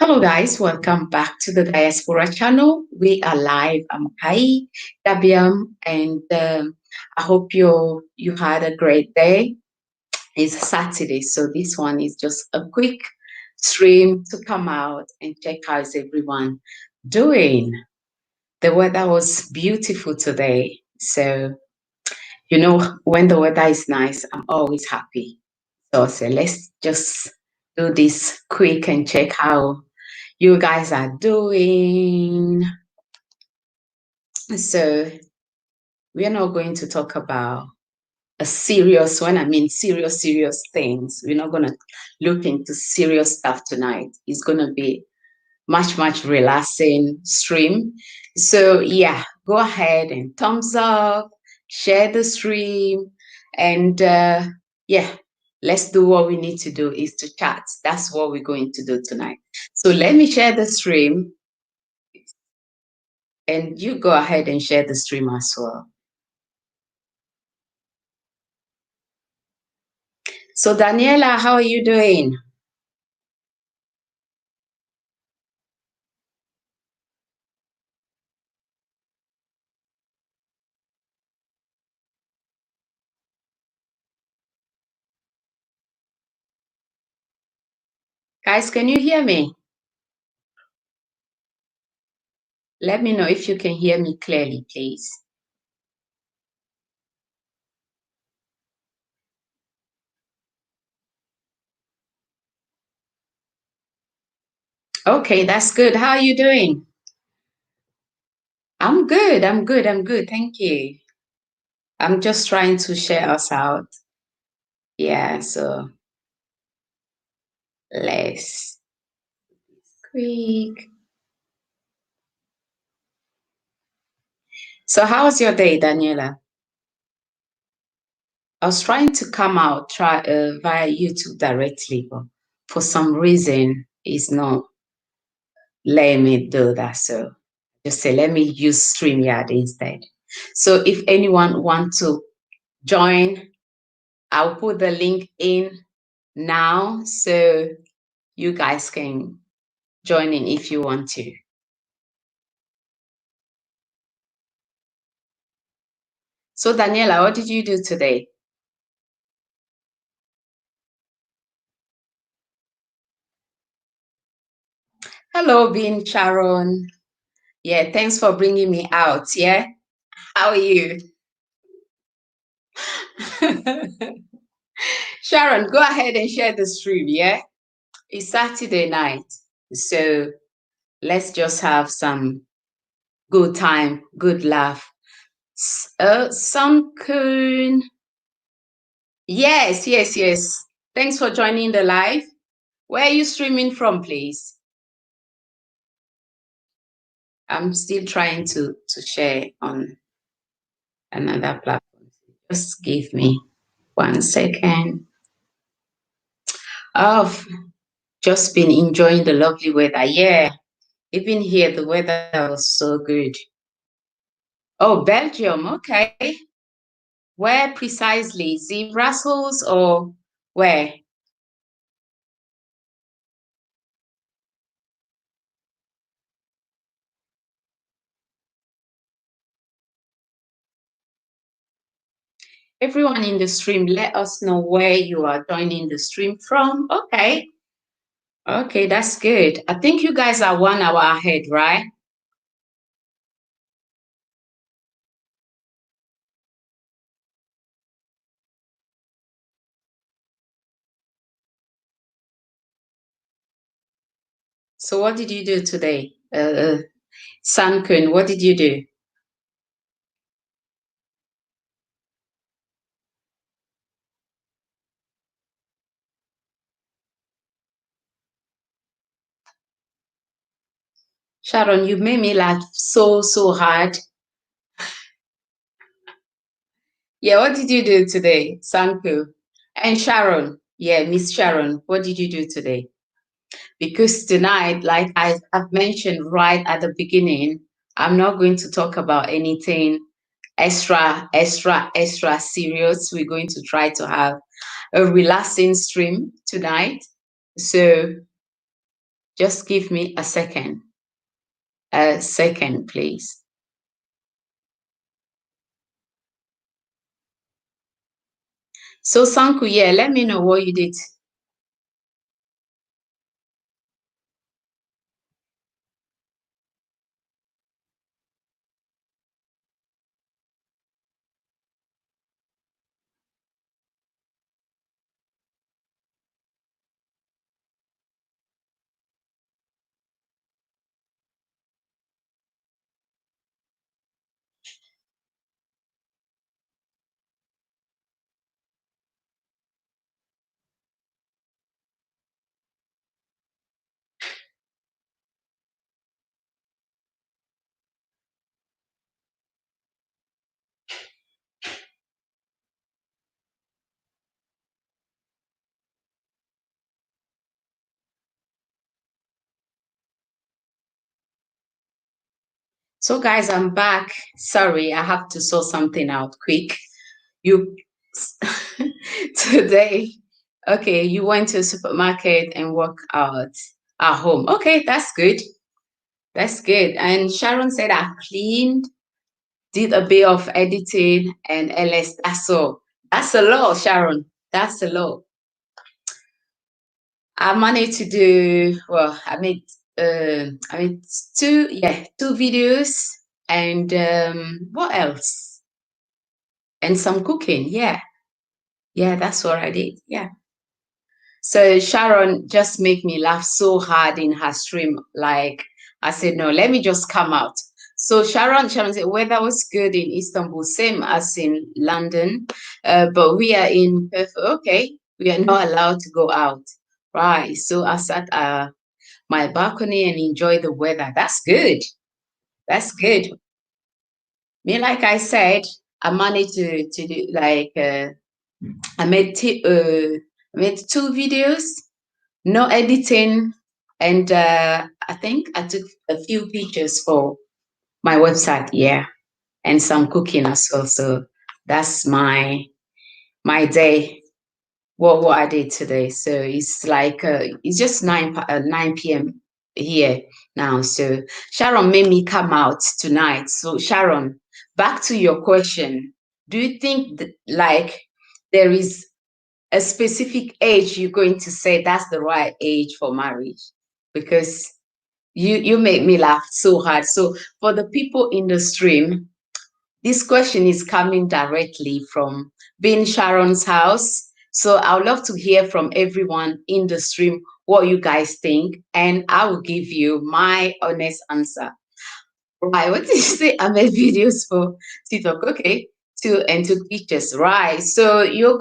Hello guys, welcome back to the Diaspora channel. We are live. I'm Kai Gabiam, and I hope you had a great day. It's Saturday, so this one is just a quick stream to come out and check how's everyone doing. The weather was beautiful today, so when the weather is nice, I'm always happy. So let's just do this quick and check how you guys are doing. So we are not going to talk about when I mean serious things. We're not going to look into serious stuff tonight. It's going to be much relaxing stream. So yeah, go ahead and thumbs up, share the stream, and yeah, let's do what we need to do is to chat. That's what we're going to do tonight. So let me share the stream. And you go ahead and share the stream as well. So Daniela, how are you doing? Guys, can you hear me? Let me know if you can hear me clearly, please. Okay, that's good. How are you doing? I'm good. Thank you. I'm just trying to share us out. Yeah, so let's quick. So how's your day, Daniela? I was trying to come out via YouTube directly, but for some reason it's not letting me do that. So just say, let me use StreamYard instead. So if anyone wants to join, I'll put the link in now so you guys can join in if you want to. So Daniela, what did you do today? Hello, Bean Sharon. Yeah, thanks for bringing me out. Yeah, how are you? Sharon, go ahead and share the stream. Yeah, it's Saturday night, so let's just have some good time, good laugh. Samkun. Yes. Thanks for joining the live. Where are you streaming from, please? I'm still trying to share on another platform. Just give me 1 second. I've just been enjoying the lovely weather. Yeah, even here, the weather was so good. Oh, Belgium. Okay. Where precisely? Is it Brussels or where? Everyone in the stream, let us know where you are joining the stream from. Okay. Okay, that's good. I think you guys are 1 hour ahead, right? So what did you do today? Sankun, what did you do? Sharon, you made me laugh so hard. Yeah, what did you do today, Sanku? And Sharon, yeah, Miss Sharon, what did you do today? Because tonight, like I've mentioned right at the beginning, I'm not going to talk about anything extra serious. We're going to try to have a relaxing stream tonight. So Just give me a second. A second, please. So Sanku, yeah, let me know what you did. So guys, I'm back. Sorry, I have to sort something out quick. You today, okay, you went to a supermarket and work out at home. Okay, that's good. That's good. And Sharon said I cleaned, did a bit of editing and LS. That's all. That's a lot, Sharon. That's a lot. I managed to do well. I made two videos and what else? And some cooking. Yeah, yeah, that's what I did. Yeah. So Sharon just made me laugh so hard in her stream. Like I said, no, let me just come out. So Sharon said weather was good in Istanbul, same as in London, but we are in Perth. Okay, we are not allowed to go out, right? So I sat my balcony and enjoy the weather. That's good. That's good. Me, like I said, I managed to do like I made I made two videos, no editing, and I think I took a few pictures for my website. Yeah, and some cooking as well. So that's my day. What I did today. So it's like it's just 9 p.m. here now. So Sharon made me come out tonight. So Sharon, back to your question. Do you think that, like there is a specific age you're going to say that's the right age for marriage? Because you make me laugh so hard. So for the people in the stream, this question is coming directly from Being Sharon's house. So I would love to hear from everyone in the stream what you guys think, and I will give you my honest answer. Right, what did you say? I made videos for TikTok. Okay, and took pictures. Right. So you're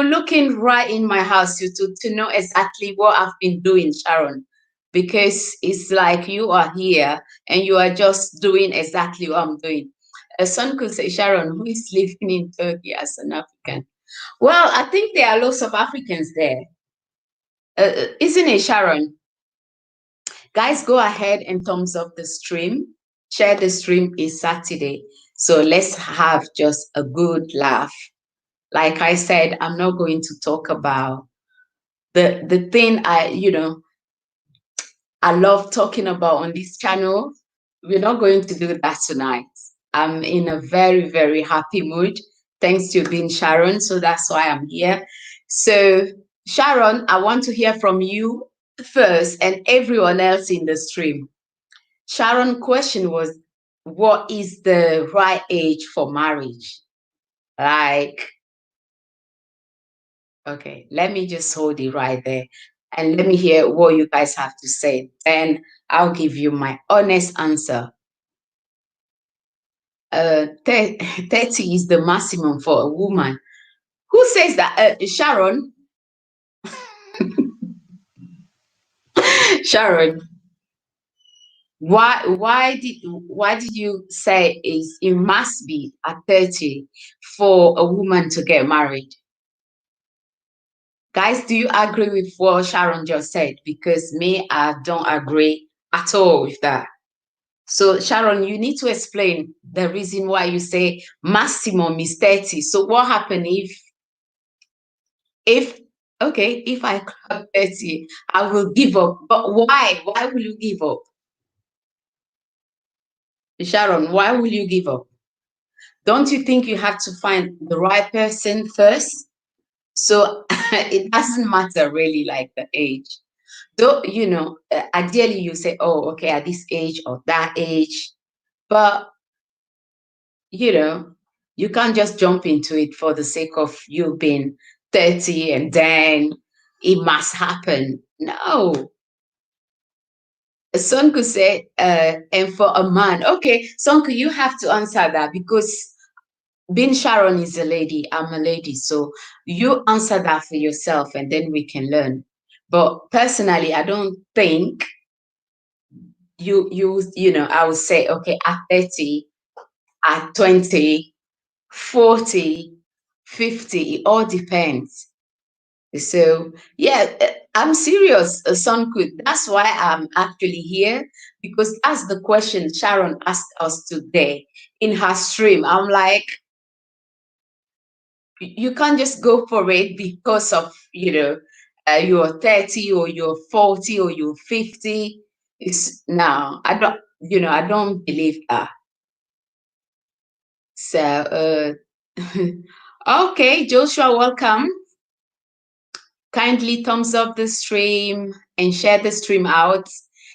looking right in my house to know exactly what I've been doing, Sharon, because it's like you are here and you are just doing exactly what I'm doing. A son could say, Sharon, who is living in Turkey as an African? Well, I think there are lots of Africans there. Isn't it, Sharon? Guys, go ahead and thumbs up the stream. Share the stream. Is Saturday. So let's have just a good laugh. Like I said, I'm not going to talk about the thing I love talking about on this channel. We're not going to do that tonight. I'm in a very, very happy mood. Thanks to being Sharon. So that's why I'm here. So, Sharon, I want to hear from you first and everyone else in the stream. Sharon' question was, what is the right age for marriage? Like, okay, let me just hold it right there and let me hear what you guys have to say. Then I'll give you my honest answer. 30 is the maximum for a woman. Who says that? Sharon? Sharon, why did you say it must be at 30 for a woman to get married? Guys, do you agree with what Sharon just said? Because me, I don't agree at all with that. So Sharon, you need to explain the reason why you say maximum is 30. So what happened if Okay, if I clock 30, I will give up. But why? Why will you give up? Sharon, why will you give up? Don't you think you have to find the right person first? So it doesn't matter really like the age. Though, ideally you say, oh, okay, at this age or that age. But, you know, you can't just jump into it for the sake of you being 30 and then it must happen. No. Sonku said, and for a man. Okay, Sonku, you have to answer that because being Sharon is a lady, I'm a lady. So you answer that for yourself and then we can learn. But personally, I don't think I would say, okay, at 30, at 20, 40, 50, it all depends. So yeah, I'm serious, Sonku. That's why I'm actually here because that's the question Sharon asked us today in her stream. I'm like, you can't just go for it because of you're 30 or you're 40 or you're 50. It's no, I don't believe that. So okay, Joshua, welcome. Kindly thumbs up the stream and share the stream out.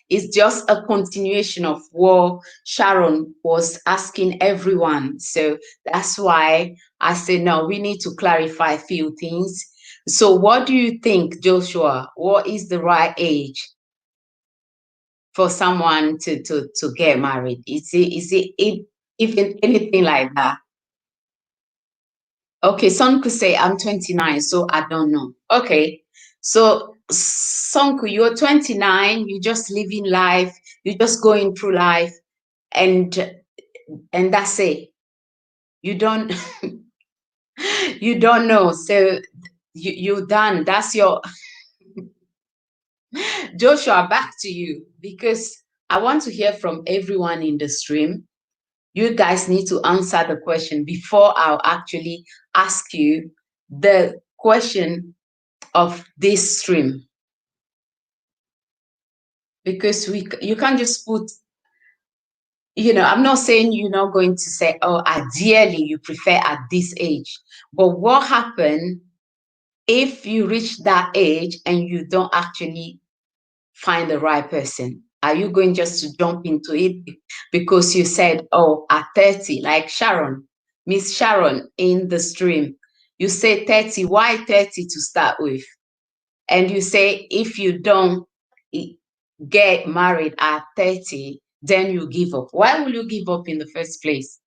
It's just a continuation of what Sharon was asking everyone. So that's why I said, no, we need to clarify a few things. So what do you think, Joshua? What is the right age for someone to get married? Is it even anything like that? Okay, some could say I'm 29, so I don't know. Okay, so Sonku, you're 29, you're just living life, you're just going through life, and and that's it. You don't you don't know. So you're done. That's your Joshua, back to you because I want to hear from everyone in the stream. You guys need to answer the question before I'll actually ask you the question of this stream because you can't just put I'm not saying you're not going to say, oh, ideally you prefer at this age, but what happened if you reach that age and you don't actually find the right person? Are you going just to jump into it because you said, oh, at 30, like Sharon, Miss Sharon in the stream, you say 30, why 30 to start with? And you say if you don't get married at 30, then you give up. Why will you give up in the first place?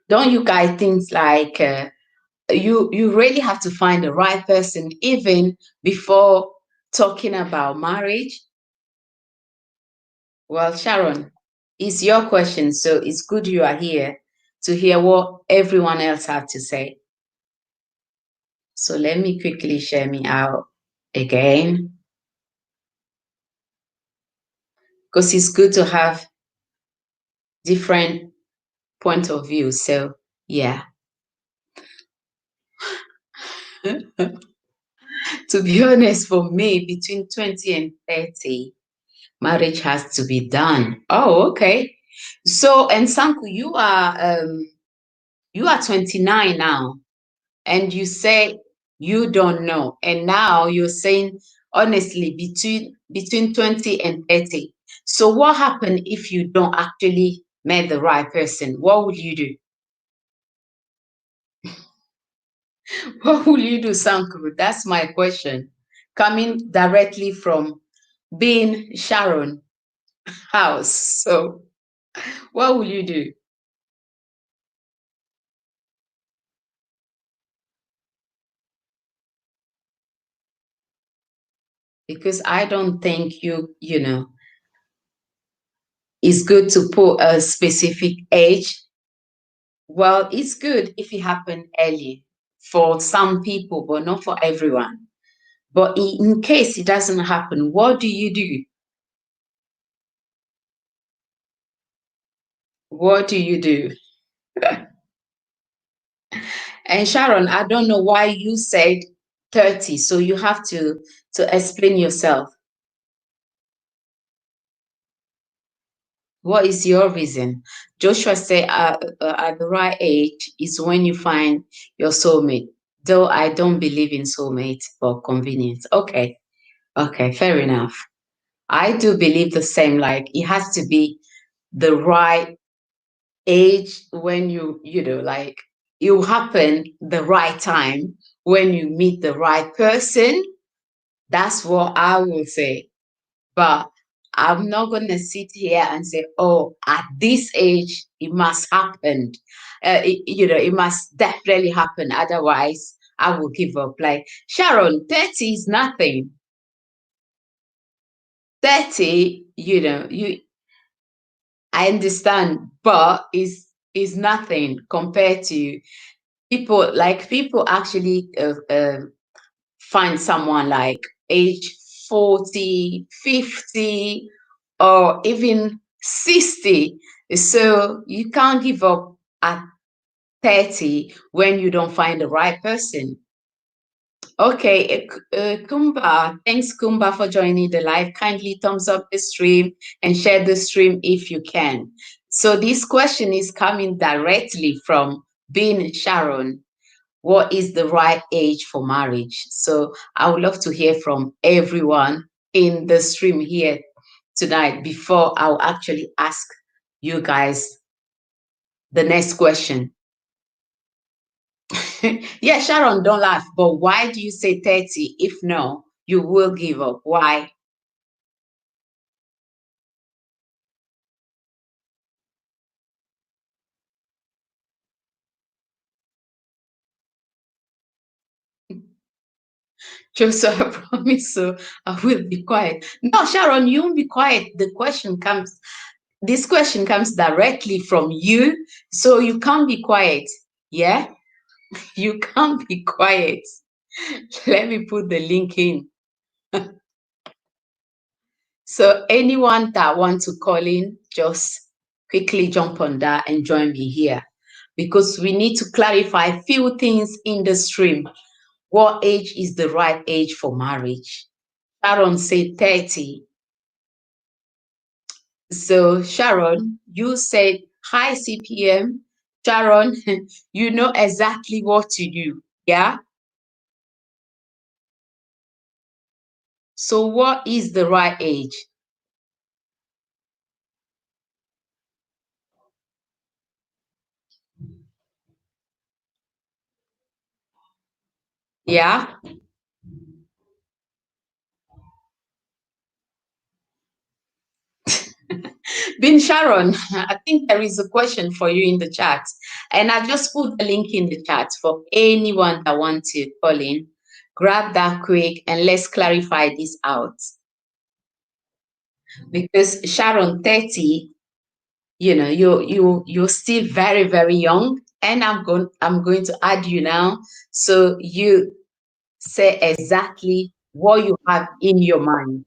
Don't you guys think like you really have to find the right person even before talking about marriage? Well, Sharon, it's your question, so it's good you are here to hear what everyone else has to say. So let me quickly share me out again because it's good to have different point of view. So yeah. To be honest, for me, between 20 and 30, marriage has to be done. Oh, okay. So, and Sanku, you are 29 now, and you say you don't know. And now you're saying honestly between 20 and 30. So what happened if you don't actually met the right person? What would you do? What will you do, Sanku? That's my question. Coming directly from being Sharon house. So what will you do? Because I don't think it's good to put a specific age. Well, it's good if it happened early for some people, but not for everyone. But in case it doesn't happen, what do you do? What do you do? And Sharon, I don't know why you said 30, so you have to explain yourself. What is your reason? Joshua said at the right age is when you find your soulmate. Though I don't believe in soulmate for convenience. Okay, okay, fair enough. I do believe the same. Like it has to be the right age when like it will happen the right time when you meet the right person. That's what I will say. But I'm not going to sit here and say, oh, at this age, it must happen. It must definitely happen. Otherwise, I will give up. Like, Sharon, 30 is nothing. 30, I understand, but is nothing compared to people actually find someone like age 40, 50, or even 60. So you can't give up at 30 when you don't find the right person. Okay, Kumba, thanks Kumba for joining the live. Kindly thumbs up the stream and share the stream if you can. So this question is coming directly from Bin Sharon. What is the right age for marriage? So I would love to hear from everyone in the stream here tonight before I'll actually ask you guys the next question. Yeah, Sharon, don't laugh, but why do you say 30? If no, you will give up. Why? Joseph, I promise so I will be quiet. No, Sharon, you won't be quiet. This question comes directly from you, so you can't be quiet. Yeah? You can't be quiet. Let me put the link in. So anyone that wants to call in, just quickly jump on that and join me here because we need to clarify a few things in the stream. What age is the right age for marriage? Sharon said 30. So Sharon, you said hi CPM. Sharon, you know exactly what to do. Yeah? So what is the right age? Yeah? Bin Sharon, I think there is a question for you in the chat. And I just put the link in the chat for anyone that wants to call in. Grab that quick and let's clarify this out. Because Sharon, 30, you're still very, very young. And I'm going to add you now. So you say exactly what you have in your mind.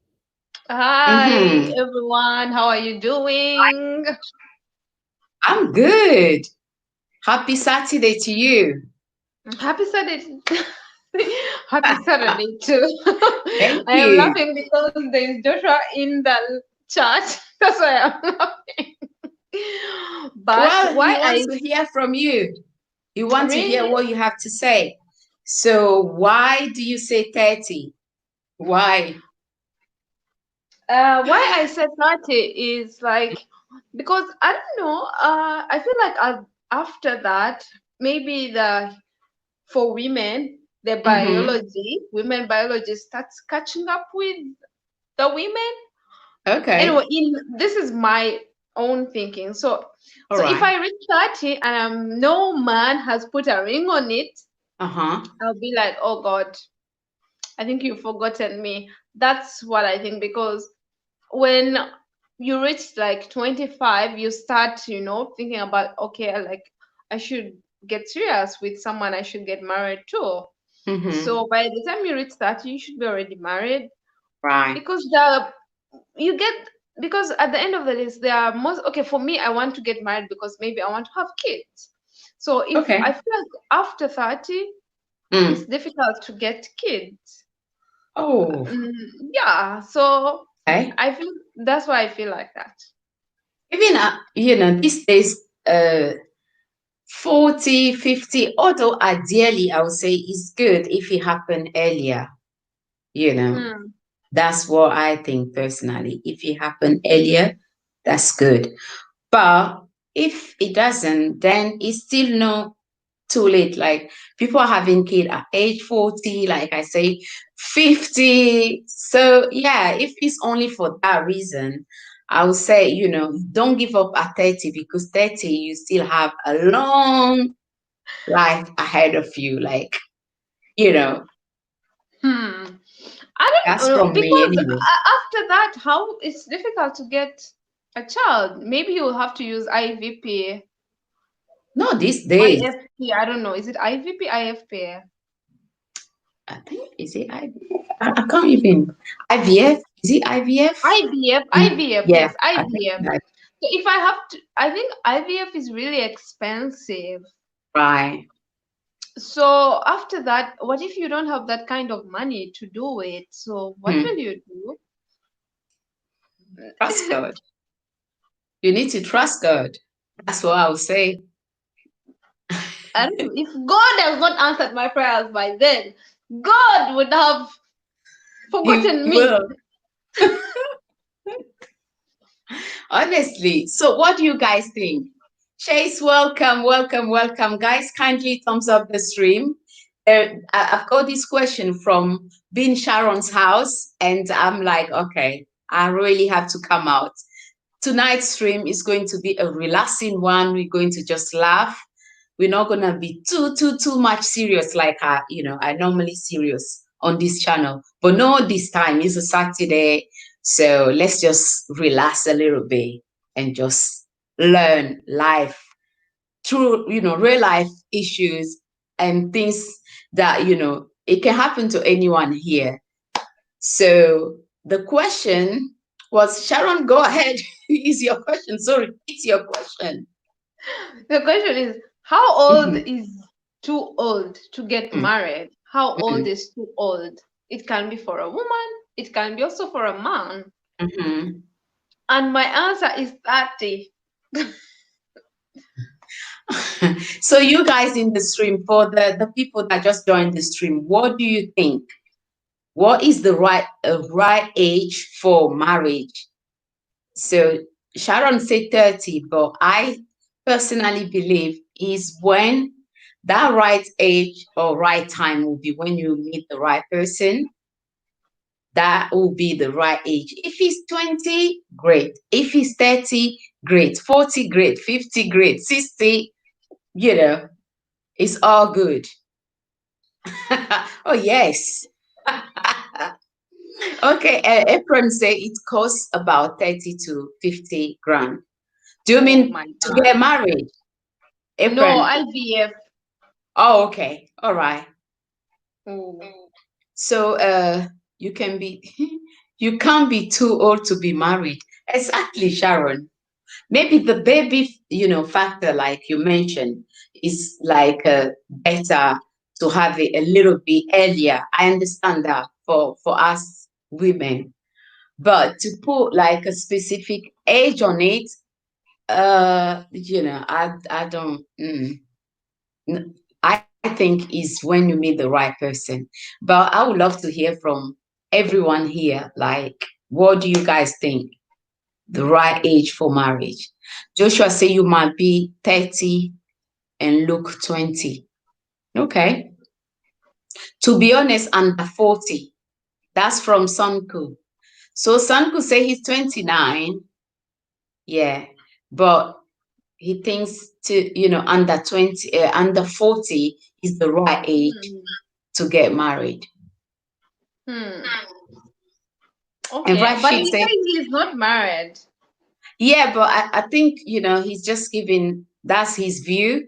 Hi Mm-hmm. everyone, how are you doing? I'm good. Happy Saturday to you. Happy Saturday. Happy Saturday too. Thank I am you. laughing because there is Joshua in the chat. That's why I'm laughing. But Well, he why I wants to hear from you. He wants to hear really what you have to say. So, why do you say 30? Why? why I said 30 is like because I don't know, I feel like after that maybe the for women the Mm-hmm. women biology starts catching up with the women. Anyway, Okay. this is my own thinking. All So if right. I reach 30 and no man has put a ring on it, Uh-huh. I'll be like, oh God, I think you've forgotten me. That's what I think because when you reach like 25, you start, thinking about, okay, like I should get serious with someone, I should get married too. Mm-hmm. So by the time you reach 30, you should be already married Right. because you get because at the end of the day there are most okay for me I want to get married because maybe I want to have kids. So if Okay. I feel like after 30, it's Mm. difficult to get kids. Oh, Yeah, so okay. I feel that's why I feel like that. Even, these days, 40, 50, although ideally I would say it's good if it happened earlier, you know. Hmm. That's what I think personally. If it happened earlier, that's good. But if it doesn't, then it's still not too late. Like people are having kids at age 40, like I say, 50. So yeah, if it's only for that reason, I would say, don't give up at 30 because 30, you still have a long life ahead of you. Like, you know, Hmm. I don't that's know from me because anyway. after that, how it's difficult to get a child. Maybe you'll have to use IVP, No, these days, IFP. I don't know. Is it IVP, IFP? I think, is it IVF? I can't even. IVF? Is it IVF? IVF, Mm, IVF, yeah, yes, I think IVF. that. So if I have to, I think IVF is really expensive. Right. So after that, what if you don't have that kind of money to do it? So what will Hmm. you do? Trust God. You need to trust God. That's what I would say. And if God has not answered my prayers by then, God would have He forgotten me. will. Honestly. So, what do you guys think? Chase, welcome, welcome, welcome. Guys, kindly thumbs up the stream. I've got this question from Bin Sharon's house, and I'm like, okay, I really have to come out. Tonight's stream is going to be a relaxing one. We're going to just laugh. We're not gonna be too much serious like I normally serious on this channel. But no, this time it's a Saturday, so let's just relax a little bit and just learn life through real life issues and things that it can happen to anyone here. So the question was, Sharon, go ahead. Is your question? Sorry, it's your question. The question is, how old Mhm, is too old to get mm, married? How old mm, is too old? It can be for a woman, it can be also for a man. mhm. And my answer is 30. So you guys in the stream, for the people that just joined the stream, what do you think? What is the right age for marriage? So Sharon said 30, but I personally believe is when that right age or right time will be when you meet the right person. That will be the right age. If he's 20, great. If he's 30, great. 40, great. 50, great. 60, it's all good. Oh, yes. Okay, Apron say it costs about 30 to 50 grand. Do you Oh mean my to God. get married? No, Apron. IVF. Oh, okay. All right. Oh. So you can be you can't be too old to be married. Exactly, Sharon. Maybe the baby, factor, like you mentioned, is like better to have it a little bit earlier. I understand that for us women, but to put like a specific age on it, I don't. I think is when you meet the right person. But I would love to hear from everyone here. Like, what do you guys think? The right age for marriage? Joshua say you might be 30 and look 20. Okay. To be honest, under 40. That's from Sunku. So Sunku say he's 29. Yeah. But he thinks under 20, under 40 is the right age Hmm. to get married. Hmm. And Okay, but Rashid he said, says he's not married. yeah, but I think, he's just giving, that's his view.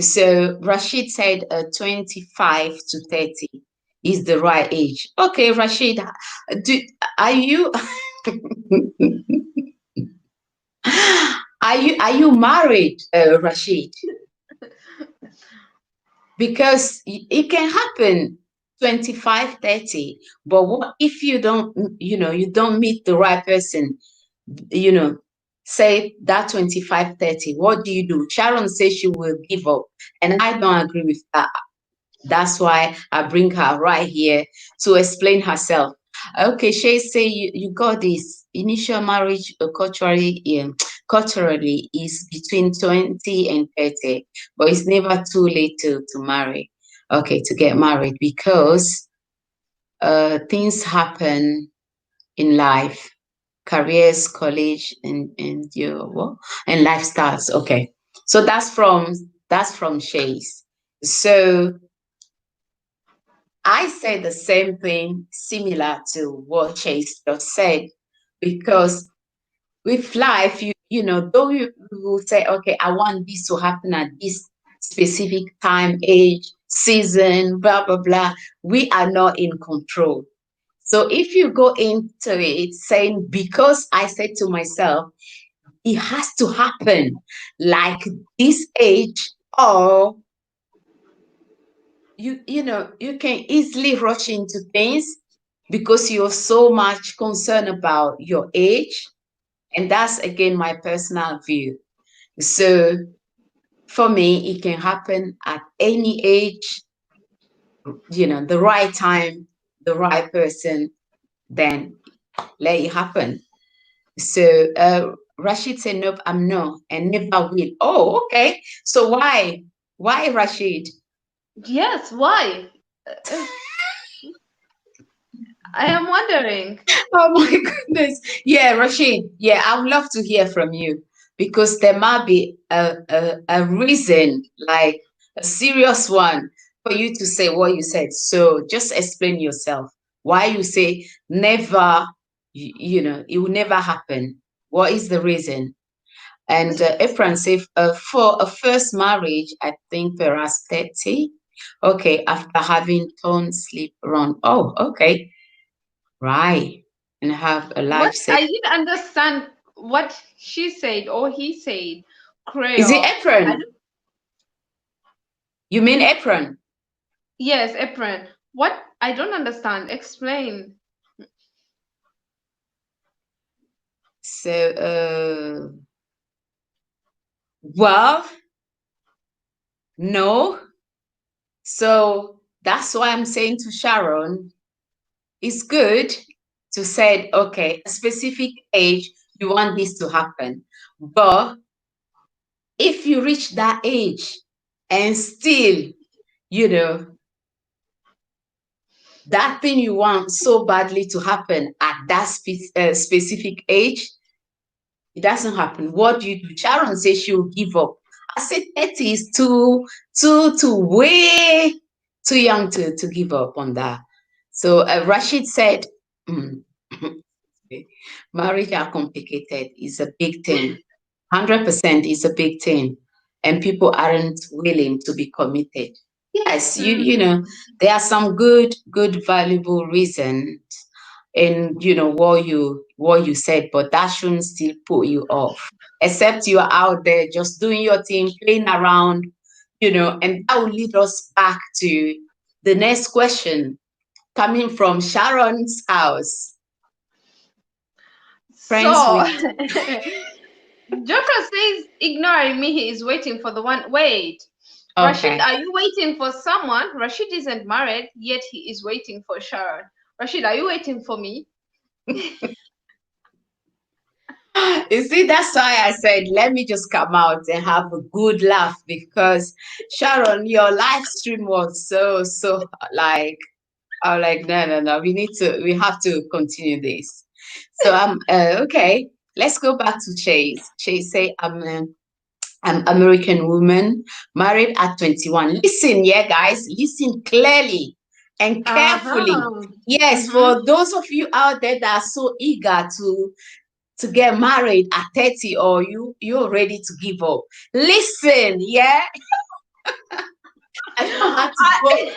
So Rashid said 25 to 30 is the right age. Okay, Rashid, do, are you are you married, Rashid? because it can happen 25, 30. But what if you don't, you don't meet the right person, you know, say that 25, 30? What do you do? Sharon says she will give up. And I don't agree with that. That's why I bring her right here to explain herself. Okay, Shay say you got this initial marriage culturally is between 20 and 30, but it's never too late to marry. Okay, to get married because things happen in life, careers, college, and your what and lifestyles. Okay, so that's from Shay's. So I say the same thing, similar to what Chase just said, because with life, though you will say, okay, I want this to happen at this specific time, age, season, blah, blah, blah, we are not in control. So if you go into it saying, because I said to myself, it has to happen like this age, or you can easily rush into things because you're so much concerned about your age, and that's again my personal view. So for me it can happen at any age, the right time, the right person, then let it happen. So Rashid said nope, I'm no and never will. Oh, okay, so why Rashid? Yes, why? I am wondering. Oh my goodness. Yeah, Rashid. Yeah, I would love to hear from you because there might be a reason, like a serious one, for you to say what you said. So just explain yourself. Why you say never, it will never happen. What is the reason? And Efren said, for a first marriage, I think perhaps 30. Okay, after having turned sleep around. Oh, okay. Right. And have a What life set. I didn't understand what she said or he said. Is it Creole. I apron? don't, You mean apron? yes, apron. What I don't understand. Explain. So, well, no. So that's why I'm saying to Sharon, it's good to say, okay, a specific age, you want this to happen. But if you reach that age and still, you know, that thing you want so badly to happen at that specific age, it doesn't happen. What do you do? Sharon says she'll give up. I said 30 is way too young to give up on that. So Rashid said, mm, marriage are complicated. It's a big thing. 100% is a big thing. And people aren't willing to be committed. Yes, there are some good, valuable reasons in what you said, but that shouldn't still put you off. Except you are out there just doing your thing, playing around, and that will lead us back to the next question coming from Sharon's house. Friends So with Joshua says, ignoring me, he is waiting for the one. Wait, Rashid, okay. are you waiting for someone? Rashid isn't married, yet he is waiting for Sharon. Rashid, are you waiting for me? You see, that's why I said, let me just come out and have a good laugh because Sharon, your live stream was so like, I'm like, no, no, no, we have to continue this. So okay. Let's go back to Chase. Chase say, I'm American woman, married at 21. Listen, yeah, guys, listen clearly and carefully. Uh-huh. Yes, Mm-hmm. for those of you out there that are so eager to get married at 30, or you're ready to give up. Listen, yeah. I don't have to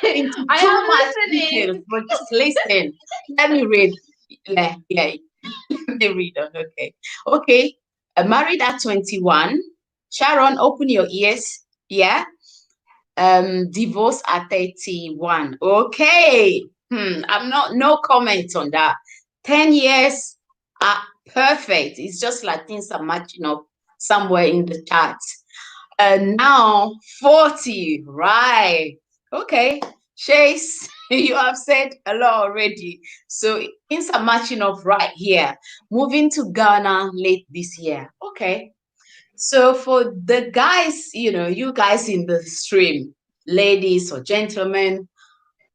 go into I too am much details, listening. but just listen. Let me read. Yeah, yeah. Let me read on. Okay. Okay. Married at 21. Sharon, open your ears. Yeah. Divorce at 31. Okay. I'm not no comment on that. 10 years are perfect. It's just like things are matching up somewhere in the chart. And now 40, right? Okay. Chase, you have said a lot already. So things are matching up right here. Moving to Ghana late this year. Okay. So for the guys, you guys in the stream, ladies or gentlemen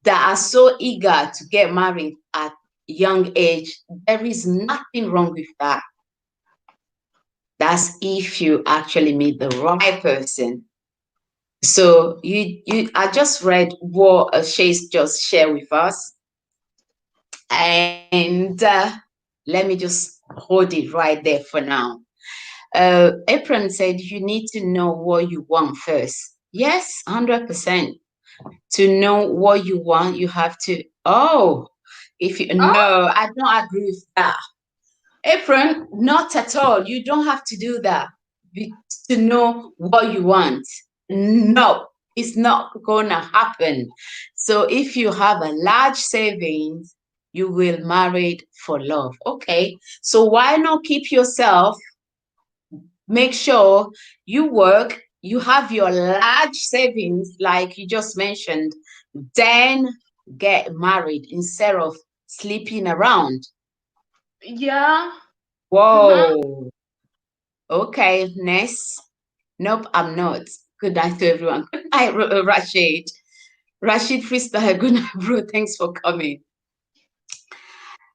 that are so eager to get married at young age, there is nothing wrong with that. That's if you actually meet the right person. So I just read what Shay's just shared with us, and let me just hold it right there for now. Apron said you need to know what you want first. Yes, 100%. To know what you want, you have to. Oh, if you Oh, no, I don't agree with that. Apron, not at all. You don't have to do that to know what you want. No, it's not gonna happen. So if you have a large savings, you will marry for love. Okay. So why not keep yourself, make sure you work, you have your large savings, like you just mentioned, then get married instead of sleeping around. yeah. Uh-huh. Whoa. Okay, Ness. Nope, I'm not. Good night to everyone. Good night, Rashid. Rashid Freestyle, good night, bro. Thanks for coming.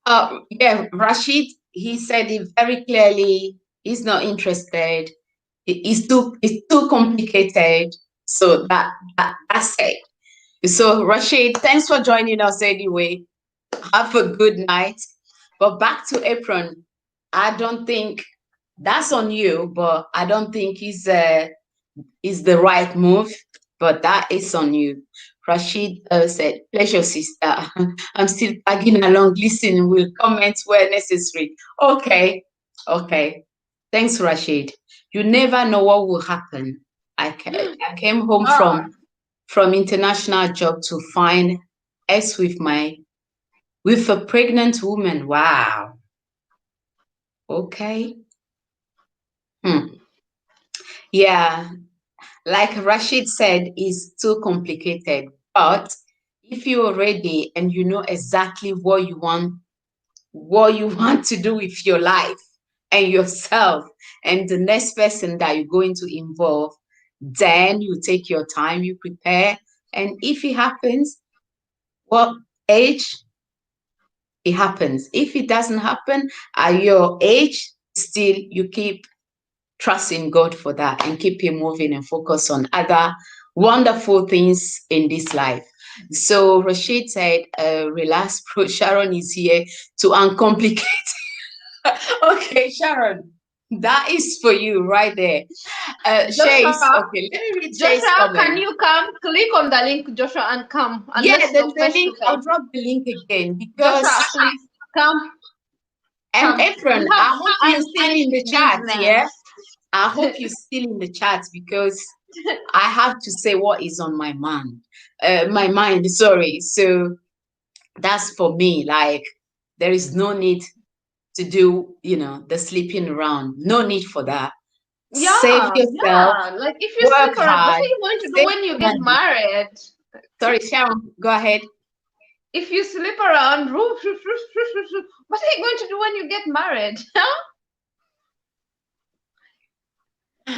Yeah, Rashid, he said it very clearly. He's not interested. It's too complicated. So that's it. So Rashid, thanks for joining us anyway. Have a good night. But back to Apron. I don't think that's on you, but I don't think is the right move. But that is on you. Rashid said, pleasure, sister. I'm still tagging along. Listen, we'll comment where necessary. Okay. Okay. Thanks, Rashid. You never know what will happen. I came home Ah, from international job to find S with a pregnant woman. Wow. Okay. Hmm. Yeah. Like Rashid said, is too complicated. But if you're ready and you know exactly what you want to do with your life and yourself and the next person that you're going to involve, then you take your time, you prepare. And if it happens, what age it happens. If it doesn't happen at your age, still you keep trusting God for that and keep it moving and focus on other wonderful things in this life. So Rashid said, relax, bro. Sharon is here to uncomplicate. Okay, Sharon, that is for you right there. Chase, Joshua, okay, let me read Chase Joshua, can comment. you come? Click on the link, Joshua, and come. And Yeah, let's talk the face link, to I'll face. drop the link again because, Joshua, please come, and come. Efren, We have I hope you're still in unfinished the chat, yeah? business. I hope you're still in the chat because I have to say what is on my mind. Sorry. So that's for me. Like, there is no need to do, the sleeping around. No need for that. Save Yeah, yourself, yeah. Like if you sleep work around, what hard, are you going to do save when you get money. married? Sorry, Sharon, go ahead. If you sleep around, what are you going to do when you get married?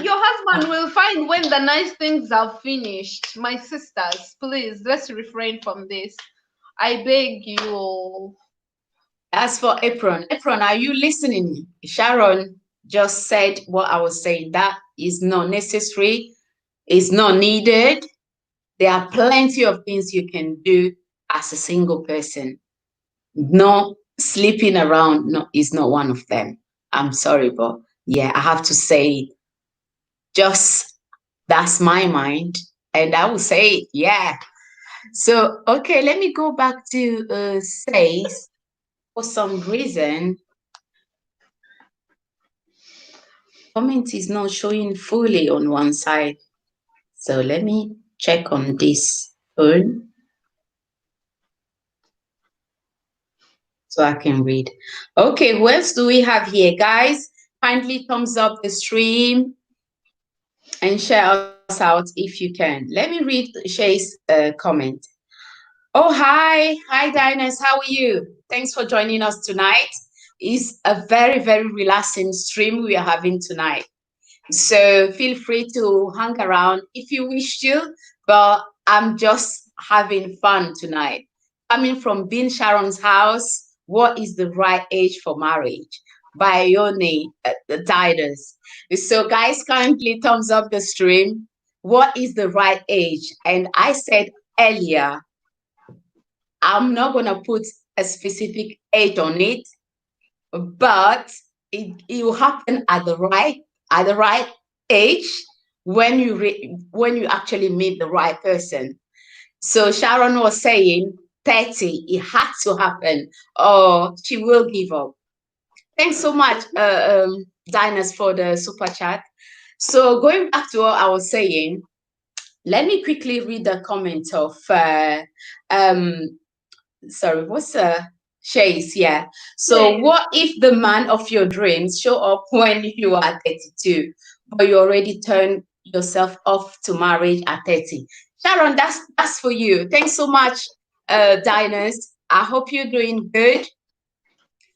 Your husband will find when the nice things are finished. My sisters, please, let's refrain from this. I beg you. As for Apron, Apron, are you listening? Sharon just said what I was saying. That is not necessary. It's not needed. There are plenty of things you can do as a single person. No, sleeping around no, is not one of them. I'm sorry, but yeah, I have to say, just that's my mind. And I will say, yeah. So, okay, let me go back to says for some reason, comment is not showing fully on one side. So let me check on this phone so I can read. Okay, who else do we have here, guys? Kindly thumbs up the stream and share us out if you can. Let me read Shay's comment. Oh, hi, Diners. How are you? Thanks for joining us tonight. It's a very, very relaxing stream we are having tonight. So feel free to hang around if you wish to, but I'm just having fun tonight. Coming from Bean Sharon's house, what is the right age for marriage? By Ione Diners. So, guys, kindly thumbs up the stream. What is the right age? And I said earlier, I'm not going to put a specific age on it, but it will happen at the right age when you actually meet the right person. So Sharon was saying 30, it had to happen, or she will give up. Thanks so much, Diners, for the super chat. So going back to what I was saying, let me quickly read the comment of um sorry, what's Chase, yeah. So Yes. what if the man of your dreams show up when you are 32, but you already turned yourself off to marriage at 30? Sharon, that's for you. Thanks so much, Diners. I hope you're doing good.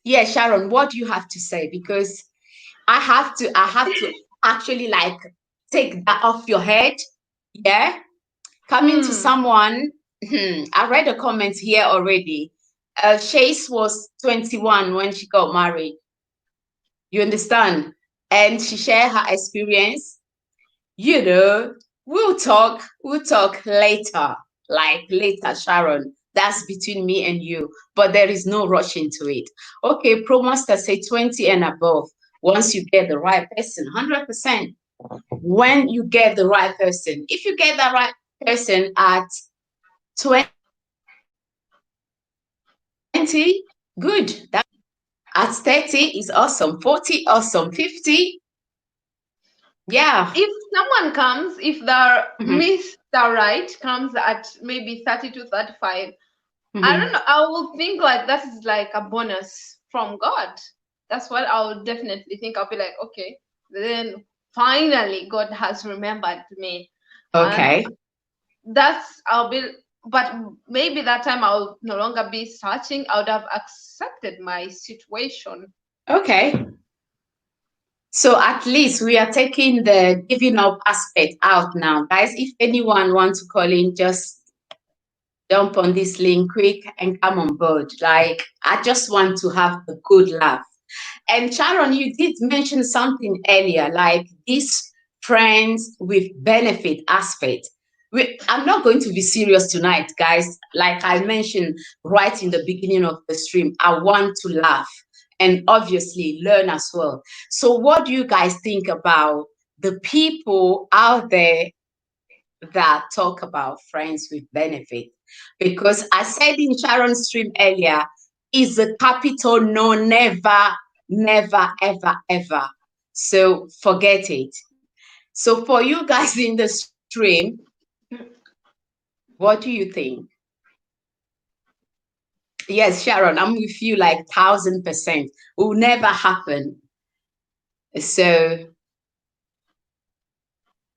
Yeah, Sharon, what do you have to say? Because I have to actually like take that off your head. Yeah. Coming to Hmm. someone, I read a comment here already. Chase was 21 when she got married. You understand? And she shared her experience. You know, we'll talk later, like later, Sharon. That's between me and you, but there is no rush into it. Okay, Pro Master say 20 and above. Once you get the right person, 100%. When you get the right person, if you get the right person at 20, good. At 30 is awesome. 40, awesome. 50, yeah. If someone comes, if the Mhm, Mr. Right comes at maybe 30 to 35, I don't mhm. know, I will think like that is like a bonus from God. That's what I would definitely think. I'll be like, okay, then finally God has remembered me. And Okay. I'll be, but maybe that time I'll no longer be searching. I would have accepted my situation. Okay. So at least we are taking the giving up aspect out now. Guys, if anyone wants to call in, just jump on this link quick and come on board. Like, I just want to have a good laugh. And Sharon, you did mention something earlier, like this friends with benefit aspect. I'm not going to be serious tonight, guys. Like I mentioned right in the beginning of the stream, I want to laugh and obviously learn as well. So, what do you guys think about the people out there that talk about friends with benefit? Because I said in Sharon's stream earlier, is a capital no, never, never, ever, ever. So forget it. So for you guys in the stream, what do you think? Yes, Sharon, I'm with you like 1000%. It will never happen. So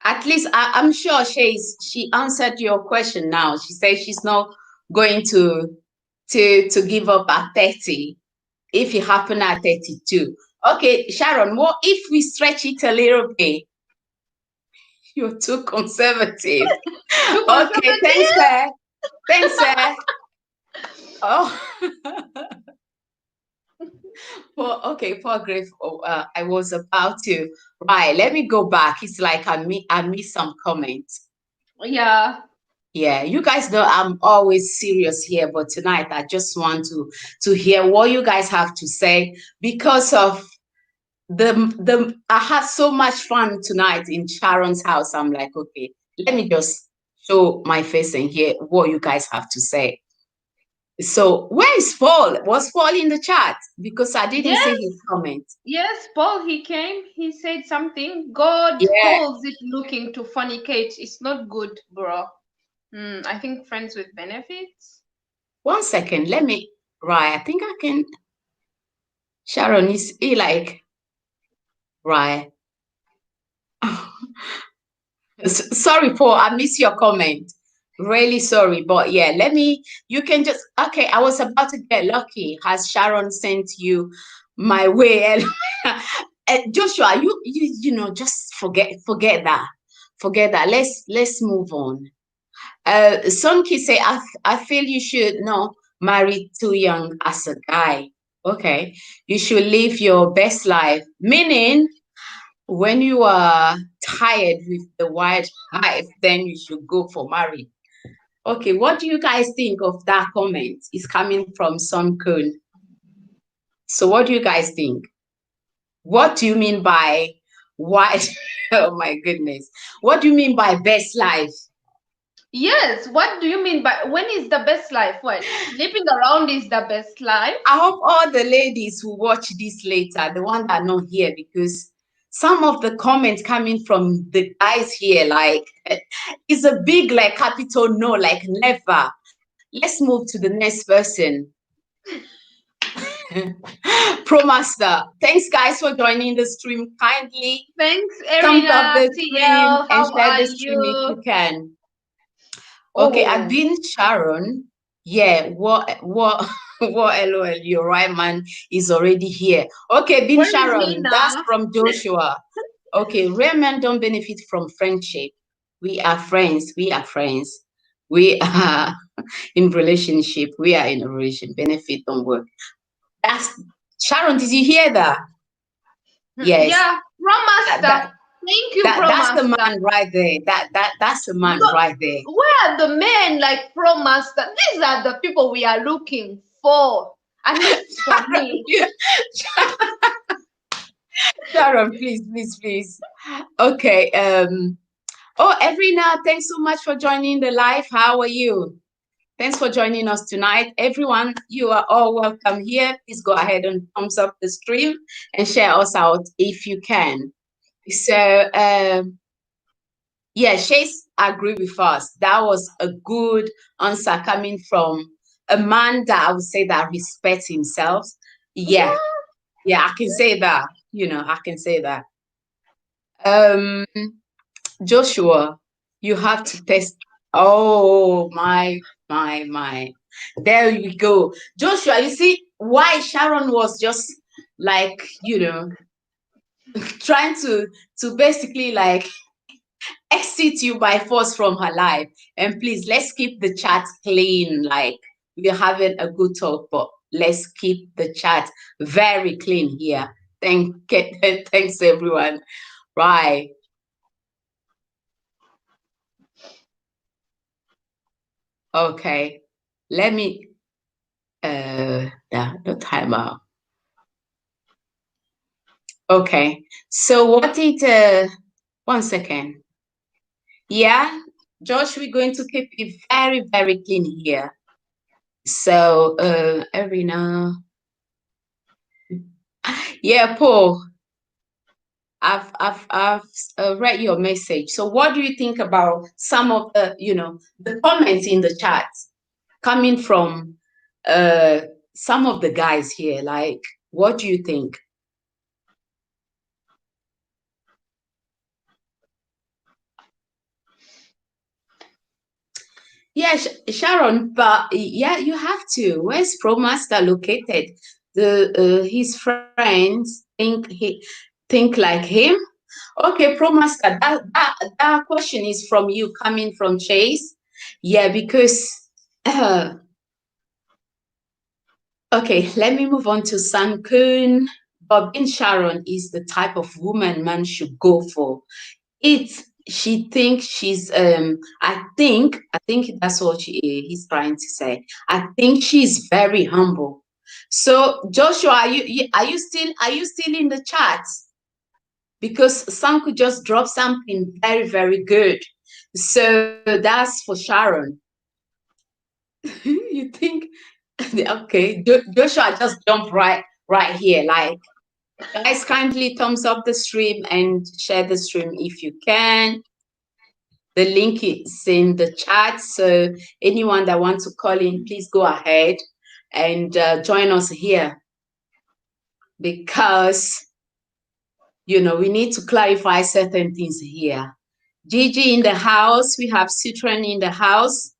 at least I'm sure she answered your question now. She says she's not going to give up at 30 if it happened at 32. Okay, Sharon, what if we stretch it a little bit? You're too conservative. Too Okay, thanks, conservative. sir. Thanks, sir. Oh, okay, poor Griff. Oh, I was about to. Right, let me go back. It's like I missed some comments. Yeah. Yeah, you guys know I'm always serious here, but tonight I just want to hear what you guys have to say because of the I had so much fun tonight in Sharon's house. I'm like, okay, let me just show my face and hear what you guys have to say. So where is Paul? Was Paul in the chat? Because I didn't see his Yes, comment. yes, Paul, he came, he said something. God Yeah. calls it looking to fornicate. It's not good, bro. I think friends with benefits. 1 second. Let me. Right. I think I can. Sharon is he like right. Sorry, Paul. I missed your comment. Really sorry, but yeah, let me. You can just okay. I was about to get lucky. Has Sharon sent you my way? Joshua, just forget that, forget that. Let's move on. Sonki say, I feel you should not marry too young as a guy. Okay, you should live your best life. Meaning, when you are tired with the wild life, then you should go for marriage. Okay, what do you guys think of that comment? It's coming from Son Kun. So, what do you guys think? What do you mean by why? Oh my goodness. What do you mean by best life? Yes, what do you mean by when is the best life? What? Sleeping around is the best life? I hope all the ladies who watch this later, the one that are not here, because some of the comments coming from the guys here, like, it's a big, like, capital no, like, never. Let's move to the next person. Pro Master, thanks, guys, for joining the stream. Kindly Thanks, thumbs up Erina, the stream TL. and How share are the stream if you you? can. Okay, I've Oh, been Sharon. Yeah, what what LOL, your right man is already here. Okay, Bin where is he Sharon, that's now? from Joshua. Okay, real men don't benefit from friendship. We are friends. We are friends. We are in relationship. We are in a relationship. Benefit don't work. That's Sharon. Did you hear that? Yes. Yeah, Pro That Master. that Thank you, Pro that's the Master. man right there. That's the man Look, right there. where are the men like Pro Master? These are the people we are looking for. At least for Sharon, me. Sharon, please, please, please. Okay. Oh, Everina, thanks so much for joining the live. How are you? Thanks for joining us tonight. Everyone, you are all welcome here. Please go ahead and thumbs up the stream and share us out if you can. So, yeah, Chase agree with us. That was a good answer coming from a man that I would say that respects himself. Yeah, Yeah. yeah, I can say that. I can say that. Um, Joshua, you have to test. Oh my. There we go. Joshua, you see why Sharon was just like, trying to basically like exit you by force from her life. And please, let's keep the chat clean. Like we're having a good talk, but let's keep the chat very clean here. Thanks everyone. Right. Okay. Let me yeah, the timer. Okay. So what it 1 second. Yeah, Josh, we're going to keep it very, very clean here. So Arena. Yeah, Paul, I've read your message. So what do you think about some of the comments in the chat coming from uh some of the guys here? Like, what do you think? Yeah, Sharon, but yeah, you have to. Where's ProMaster located? The his friends think like him. Okay, ProMaster, that question is from you coming from Chase. Yeah, because okay, let me move on to Sankun. Bobbin Sharon is the type of woman man should go for. It's she thinks she's I think that's what he's trying to say. I think she's very humble. So Joshua, are you still in the chat? Because some could just drop something very, very good. So that's for Sharon. You think Okay, Joshua just jump right here. Like, guys, kindly thumbs up the stream and share the stream if you can. The link is in the chat, so anyone that wants to call in, please go ahead and join us here, because we need to clarify certain things here. Gigi in the house. We have Citron in the house.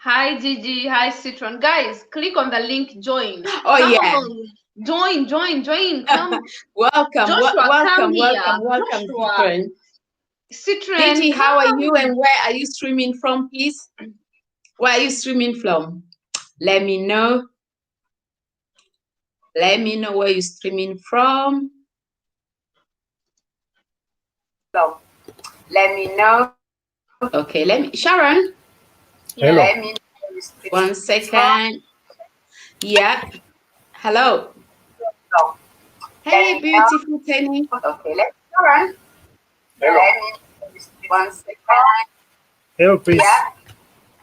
Hi Gigi, hi Citron. Guys, click on the link, join. Oh Come yeah. on, join. Come. Welcome, Joshua, come here. welcome, Joshua, Citron. Gigi, Citron, how are you come. and where are you streaming from, please? Where are you streaming from? Let me know. Let me know where you're streaming from. So, let me know. Okay, Sharon. Yeah. Let me know. 1 second. Yeah. Hello. So, hey, beautiful Penny. Okay, Sharon. Hello. Let me know. 1 second. Hello, please. Yeah.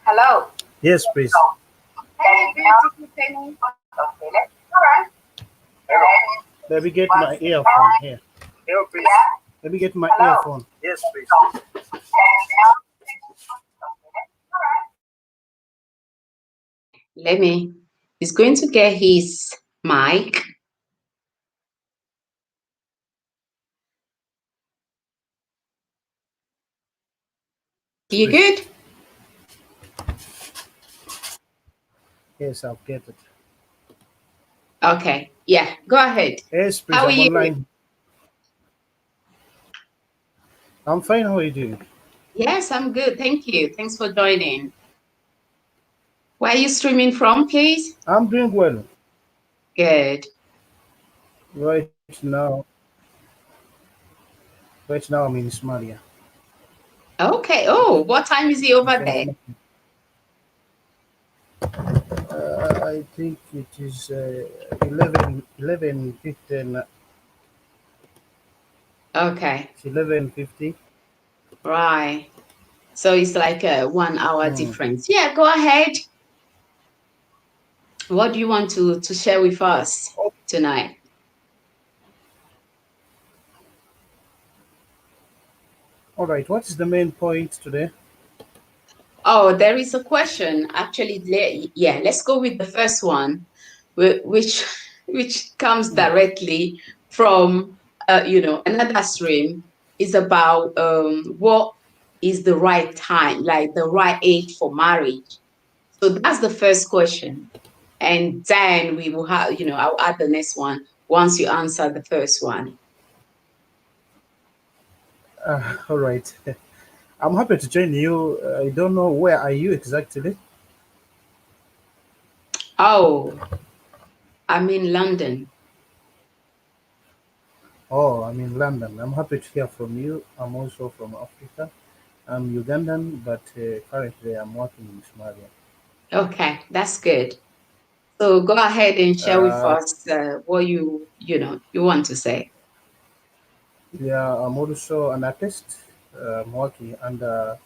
Hello. Yes, please. So, hey, beautiful Penny. Okay, Sharon. Hello. Let me get my earphone here. Hello, please. Yeah. Let me get my Hello. earphone. Yes, please. Let me. He's going to get his mic. You good? Yes, I'll get it. Okay. Yeah. Go ahead. Yes, please. How are I'm you? online. I'm fine. How are you doing? Yes, I'm good. Thank you. Thanks for joining. Where are you streaming from, please? I'm doing well. Good. Right now, I'm in Somalia. Okay. Oh, what time is it over From there? I think it is 11:15. Okay. It's 11:50. Right. So it's like a 1 hour Hmm. difference. Yeah, go ahead. What do you want to share with us tonight? All right. What is the main point today? Oh, there is a question. Actually, yeah, let's go with the first one, which which comes Hmm. directly from another stream. Is about what is the right time, like the right age for marriage. So that's the first question, and then we will have, I'll add the next one once you answer the first one. All right. I'm happy to join you. I don't know where are you exactly. Oh, I'm in London. Oh, I'm in London. I'm happy to hear from you. I'm also from Africa. I'm Ugandan, but currently I'm working in Somalia. Okay, that's good. So go ahead and share with Uh, us what you want to say. yeah, I'm also an artist. I'm working under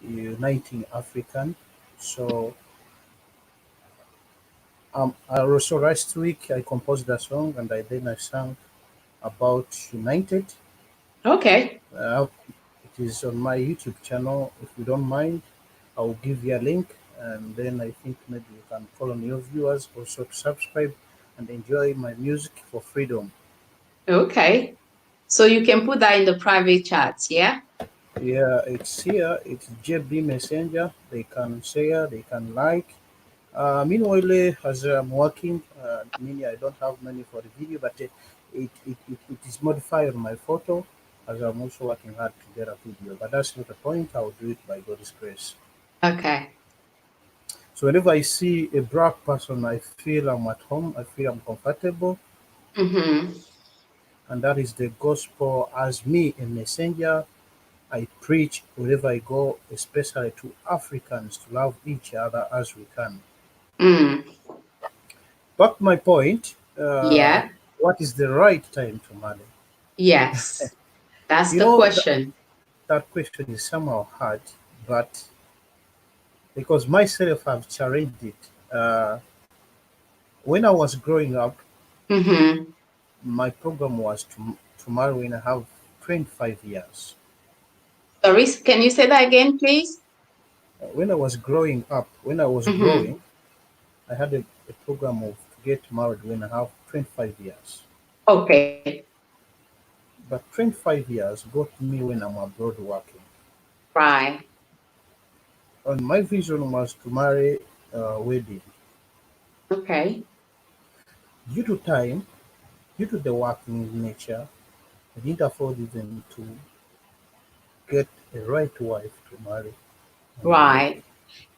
Uniting African. So also last week I composed a song and I sang about United. Okay. It is on my YouTube channel. If you don't mind, I'll give you a link, and then I think maybe you can call on your viewers also to subscribe and enjoy my music for freedom. Okay. So you can put that in the private chats, yeah? Yeah, it's here. It's JB Messenger. They can share, they can like. Meanwhile, as I'm working, meaning I don't have money for the video, but it is modified on my photo as I'm also working hard to get a video. But that's not the point. I'll do it by God's grace. Okay. So whenever I see a black person, I feel I'm at home. I feel I'm comfortable, Mm-hmm. and that is the gospel. As me, a messenger, I preach wherever I go, especially to Africans, to love each other as we can. Mm. But my point, Yeah. what is the right time to marry? Yes. That's You the know, question. that question is somehow hard, but because myself have challenged it. When I was growing up, Mm-hmm. my program was to marry when I have 25 years. Sorry, can you say that again, please? When I was growing up, when I was Mm-hmm. growing, I had a program of to get married when I have 25 years. Okay. But 25 years got me when I'm abroad working. Right. And my vision was to marry wedding. Okay. Due to time, due to the working nature, I didn't afford even to get a right wife to marry on the Right. wedding.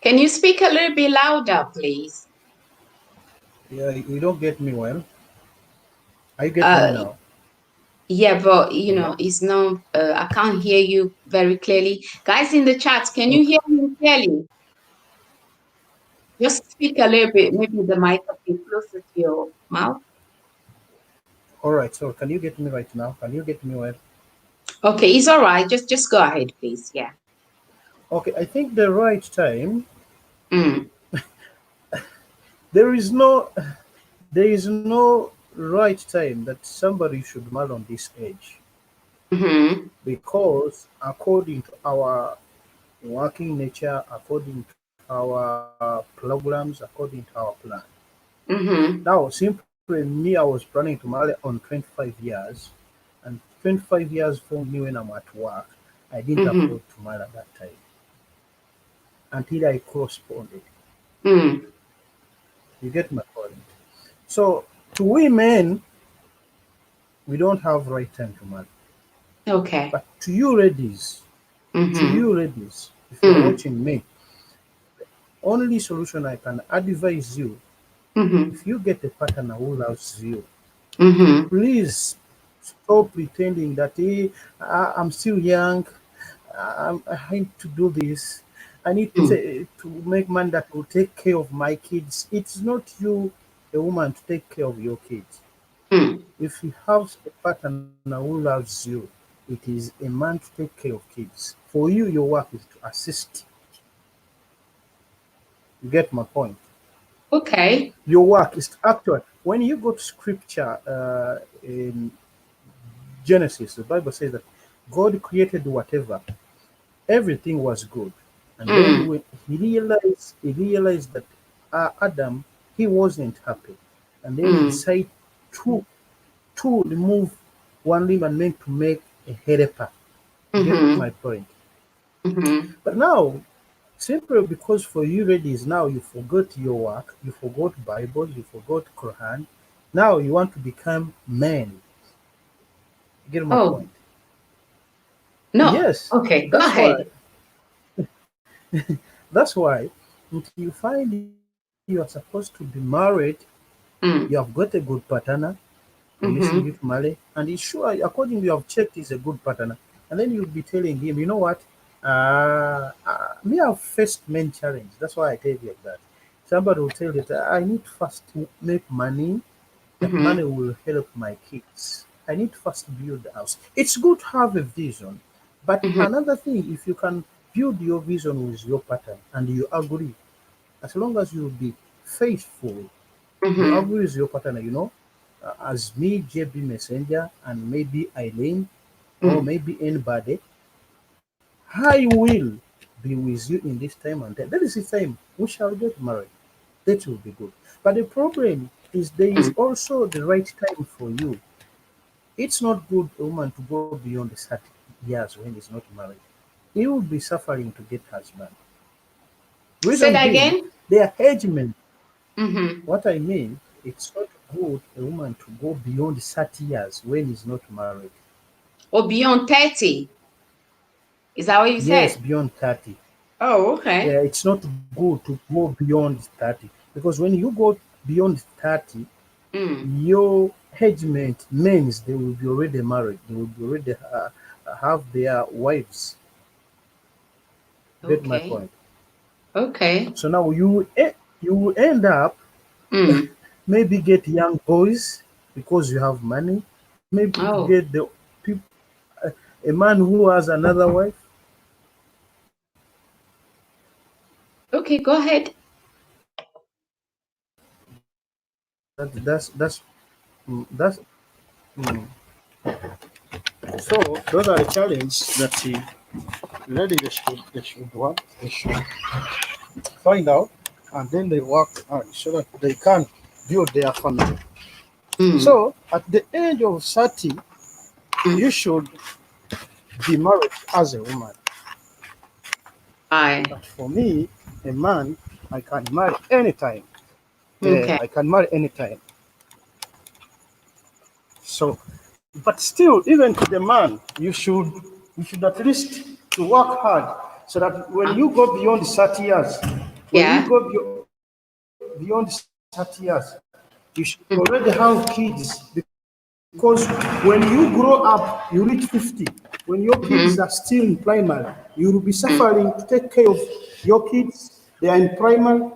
Can you speak a little bit louder, please? Yeah, you don't get me well. Are you getting me Uh, now? yeah, but Yeah. it's not. I can't hear you very clearly. Guys in the chat, can you Okay. hear me clearly? Just speak a little bit. Maybe the mic a bit closer to your mouth. All right. So can you get me right now? Can you get me well? Okay, it's all right. Just go ahead, please. Yeah. Okay. I think the right time. Mm. There is no. There is no right time that somebody should marry on this age, Mm-hmm. because according to our working nature, according to our programs, according to our plan. Mm-hmm. Now, simply me, I was planning to marry on 25 years, and 25 years for me when I'm at work, I didn't Mm-hmm. afford to marry at that time until I corresponded. Mm. You get my point? So, to women, we don't have right time to marry. Okay. But to Mm-hmm. you ladies, if you're Mm. watching me, only solution I can advise you, Mm-hmm. if you get a partner who loves you, Mm-hmm. please stop pretending that hey, I'm still young, I need to do this, I need Mm. to make money that will take care of my kids. It's not you, a woman, to take care of your kids. Mm. If you have a partner who loves you, it is a man to take care of kids. For you, your work is to assist. You get my point? Okay. Your work is to actually, when you go to scripture in Genesis, the Bible says that God created whatever, everything was good. And then Mm. when he realized that Adam, he wasn't happy. And then he Mm. decided to remove one limb and then to make a helper. You get my Mm-hmm. point? Mm-hmm. But now, simply because for you ladies now you forgot your work, you forgot Bible, you forgot Quran, now you want to become men. You get my Oh, point? no. Yes, Okay, go that's why. ahead. That's why until you find you are supposed to be married, you have got a Mm. good partner promising you to Mm-hmm. marry, and it's sure according you have checked is a good partner, and then you'll be telling him, you know what? Me, I've faced many challenges. That's why I tell you that. Somebody will tell you that I need first to make money. That money Mm-hmm. will help my kids. I need first to build the house. It's good to have a vision, but Mm-hmm. another thing, if you can build your vision with your partner and you agree, as long as you be faithful, you Mm-hmm. agree with your partner, as me, JB Messenger, and maybe Eileen, or Mm. maybe anybody, I will be with you in this time and that. That is the time we shall get married. That will be good. But the problem is there is Mm. also the right time for you. It's not good a woman to go beyond the 30 years when he's not married. He will be suffering to get husband. Say Reason that being, again. their engagement. Mm-hmm. What I mean, it's not good a woman to go beyond 30 years when he's not married. Or beyond 30. Is that what you Yes, said? beyond 30. Oh, okay. Yeah, it's not good to go beyond 30, because when you go beyond 30, Mm. your engagement means they will be already married. They will be already have their wives. Get my Okay. point? Okay. So now you will end up Mm. maybe get young boys because you have money. Maybe to get Oh, the people, a man who has another wife. Okay, go ahead. That's that's so those are the challenges that the lady they should what they should find out, and then they work so that they can build their family. Mm, So at the age of 30, mm, you should be married as a woman. I. But for me, a man, I can marry anytime. Okay. I can marry anytime. So, but still, even to the man, you should at least to work hard so that when you go beyond 30 years, when you Yeah. go beyond 30 years, you should already have kids because when you grow up, you reach 50. When your kids are still in primary, Mm-hmm. you will be suffering to take care of Mm, your kids. They are in primary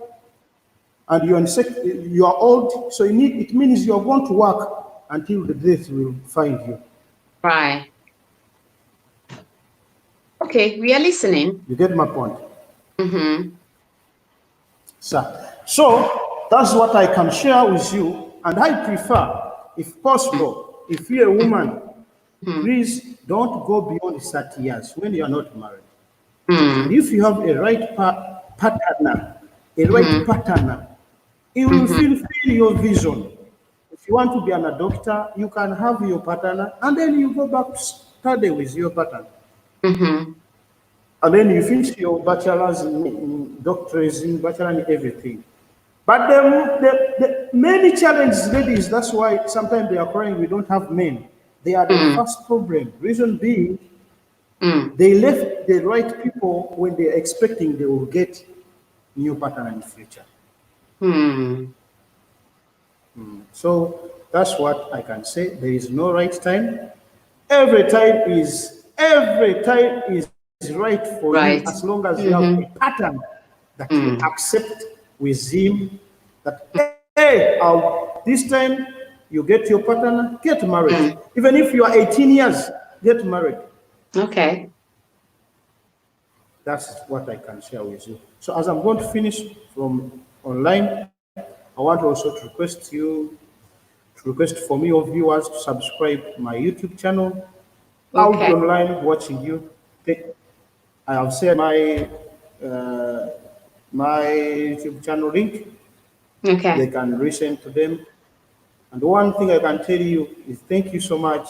and you are old, so it means you are going to work until the death will find you. right. Okay, we are listening. You get my point, Mm-hmm. sir. So that's what I can share with you, and I prefer, if possible, if you're a woman, Mm-hmm. please don't go beyond 30 years when you are not married. And Mm, if you have a right partner, a right mm-hmm. partner, it will Mm-hmm. fulfill your vision. If you want to be a doctor, you can have your partner, and then you go back to study with your partner. Mm-hmm. And then you finish your bachelor's in doctorates in bachelor in everything. But the many challenges, ladies, that's why sometimes they are crying we don't have men. They are the Mm, first problem. Reason being, mm, they left the right people when they're expecting they will get new partner in the future. mm. So that's what I can say. There is no right time. Every time is right for you as Right. long as you have a Mm-hmm. pattern that you Mm, accept with him. That hey, this time you get your partner, get married. mm. Even if you are 18 years, get married. Okay. That's what I can share with you. So as I'm going to finish from online, I want also to request for me or viewers to subscribe my YouTube channel. I'll be Okay. online watching you. I have shared uh, my YouTube channel link. They Okay. can listen to them. And one thing I can tell you is thank you so much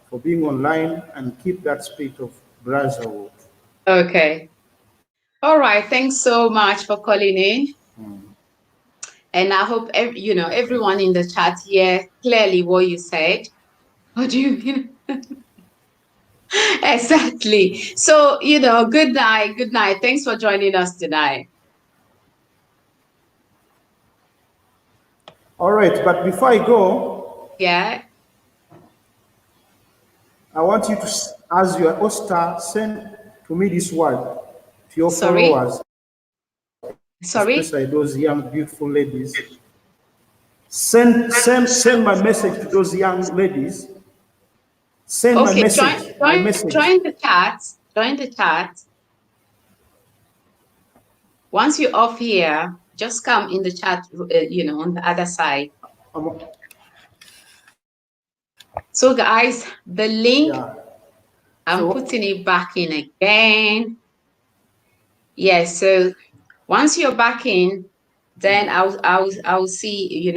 for being online and keep that spirit of brotherhood. Okay. All right. Thanks so much for calling in. And I hope everyone in the chat here clearly what you said. What do you mean? Exactly. So, good night. Good night. Thanks for joining us tonight. All right, but before I go, Yeah. I want you to, as your hoster, send to me this word to your Sorry. followers, especially Sorry. those young, beautiful ladies. Send my message to those young ladies. Send my Okay. message, my message. Join the chat. Join the chat. Once you're off here, just come in the chat, on the other side. Um, So, guys, the link, yeah. I'm So, putting it back in again. Yes. So once you're back in, then I'll see,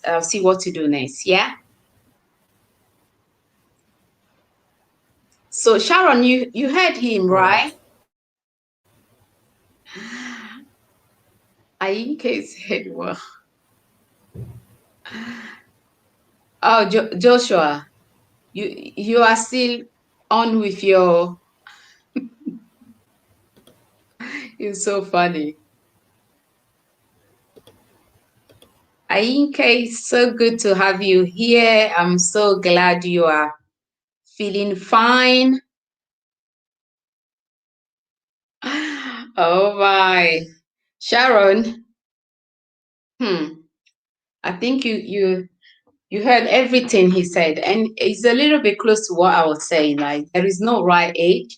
I'll see what to do next. Yeah. So Sharon, you heard him, all right. right? I in case said well. Oh, Joshua, you are still on with your. It's so funny. Ainke, it's so good to have you here. I'm so glad you are feeling fine. Oh my. Sharon, I think you heard everything he said, and it's a little bit close to what I was saying. Like there is no right age,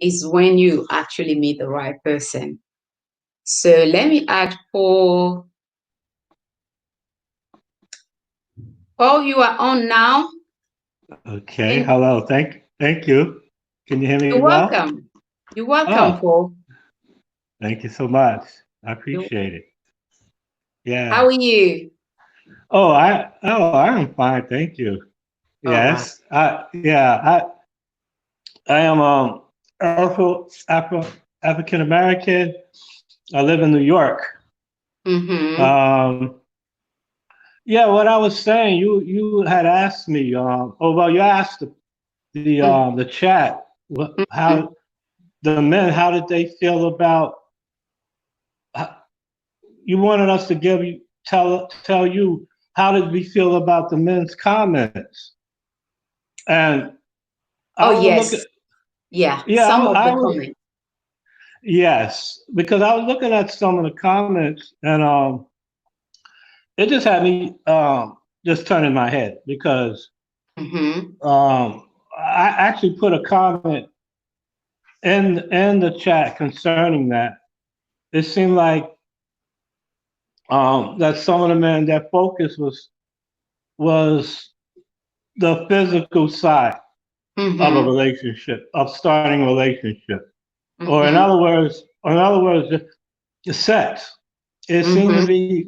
is when you actually meet the right person. So let me add Paul. Paul, you are on now. Okay. And Hello. Thank you. Can you hear me you're well? welcome. You're welcome, Oh, Paul. thank you so much. I You, appreciate it. how Yeah. are you? I am fine. Thank you. Oh, wow. Yes. I am African American. I live in New York. Mm-hmm. Um, yeah. What I was saying, you had asked me. Well, you asked the chat Mm-hmm. how the men, how did they feel about, you wanted us to tell you how did we feel about the men's comments. And Oh, I was looking, yes. Yeah. yeah, Some of I the was, comments. yes, because I was looking at some of the comments, and it just had me just turning my head because Mm-hmm. I actually put a comment in the chat concerning that. It seemed like that some of the men, their focus was the physical side of a Mm-hmm. relationship, of starting a relationship, or Mm-hmm. in other words, the sex. It seemed to Mm-hmm. be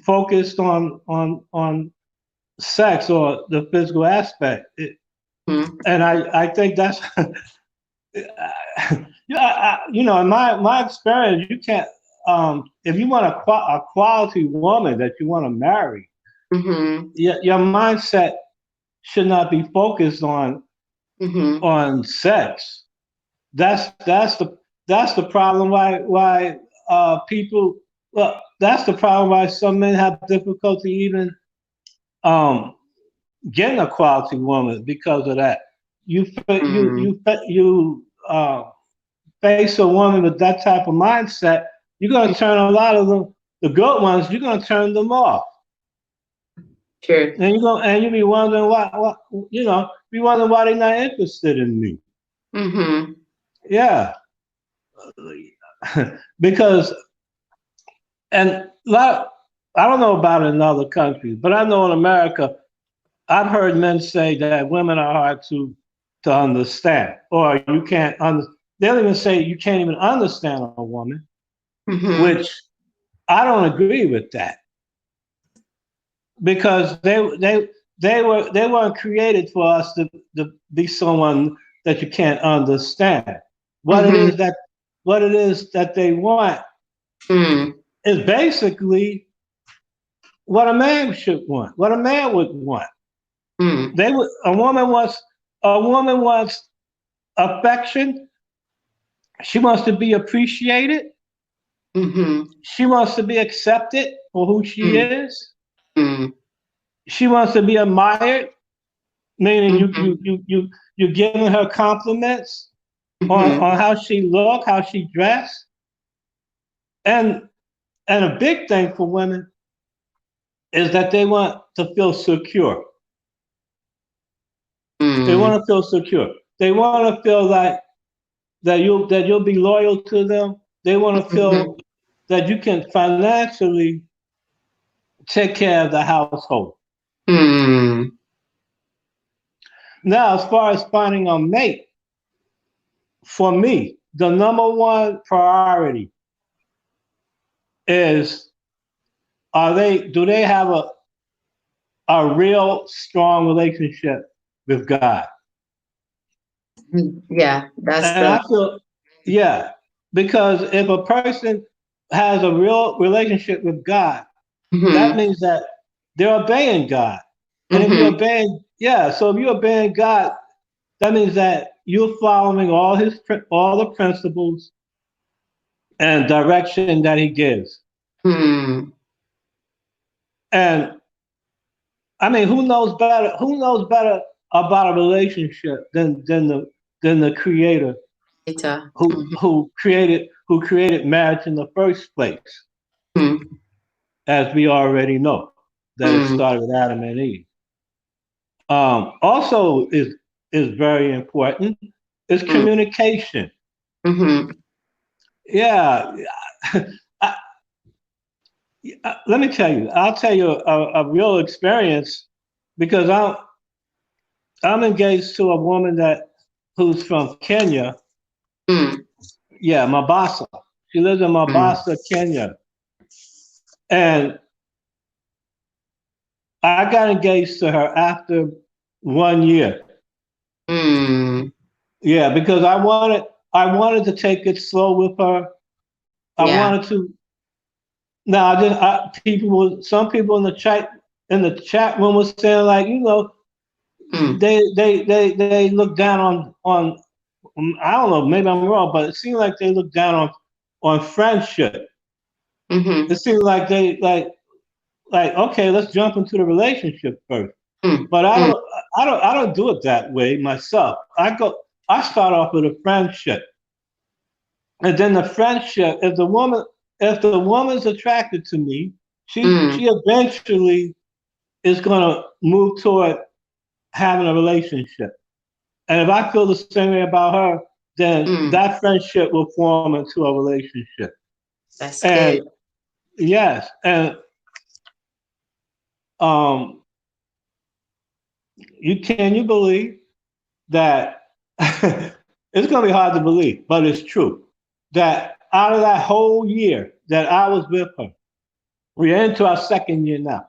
focused on sex or the physical aspect. Mm-hmm. And I think that's yeah, in my experience, you can't if you want a quality woman that you want to marry, Mm-hmm. your mindset should not be focused Mm-hmm. on sex. That's the problem why people, well, that's the problem why some men have difficulty even um getting a quality woman because of that. You face a woman with that type of mindset, you're going to turn a lot of the good ones, you're going to turn them off. Sure. And you be wondering be wondering why they're not interested in me. Mm-hmm. Yeah, because and lot, I don't know about in other countries, but I know in America, I've heard men say that women are hard to understand, or you can't they'll even say you can't even understand a woman, Mm-hmm. which I don't agree with that because they weren't created for us to be someone that you can't understand. What it Mm-hmm. is that what it is that they want Mm-hmm. is basically what a man should want, what a man would want. Mm-hmm. They would a woman wants affection. She wants to be appreciated. Mm-hmm. She wants to be accepted for who she is. Mm-hmm. She wants to be admired, meaning Mm-hmm. you're giving her compliments Mm-hmm. on how she look, how she dress, and a big thing for women is that they want to feel secure. They Mm-hmm. want to feel secure. They want to feel like that you'll be loyal to them. They want to Mm-hmm. feel that you can financially take care of the household. Mm-hmm. Now, as far as finding a mate, for me, the number one priority is do they have a real strong relationship with God? Yeah, that's And I the. feel, yeah, because if a person has a real relationship with God, that Mm-hmm. means that they're obeying God. And if you're Mm-hmm. obeying, yeah, so if you're obeying God, that means that you're following all the principles and direction that He gives. Mm-hmm. And I mean, who knows better? Who knows better about a relationship than the Creator Later. who created marriage in the first place, Mm-hmm. as we already know that it Mm-hmm. started with Adam and Eve. Also is very important is communication. Mm-hmm. Yeah, I, let me tell you. I'll tell you a real experience because I'm engaged to a woman who's from Kenya. Mm, Yeah, Mombasa. She lives in mm, Mombasa, Kenya, and I got engaged to her after 1 year. mm. Yeah, because I wanted to take it slow with her. I Yeah. wanted to. Now, some people in the chat room was saying like, Mm, they look down on. I don't know, maybe I'm wrong, but it seemed like they look down on friendship. mm-hmm, It seemed like they like okay, let's jump into the relationship first. mm, But I mm, don't I don't do it that way myself. I start off with a friendship. And then the friendship, if the woman's attracted to me, she mm, eventually is gonna move toward having a relationship. And if I feel the same way about her, then mm. that friendship will form into a relationship. That's And good. yes, and um, you believe that it's gonna be hard to believe, but it's true that out of that whole year that I was with her, we're into our second year now.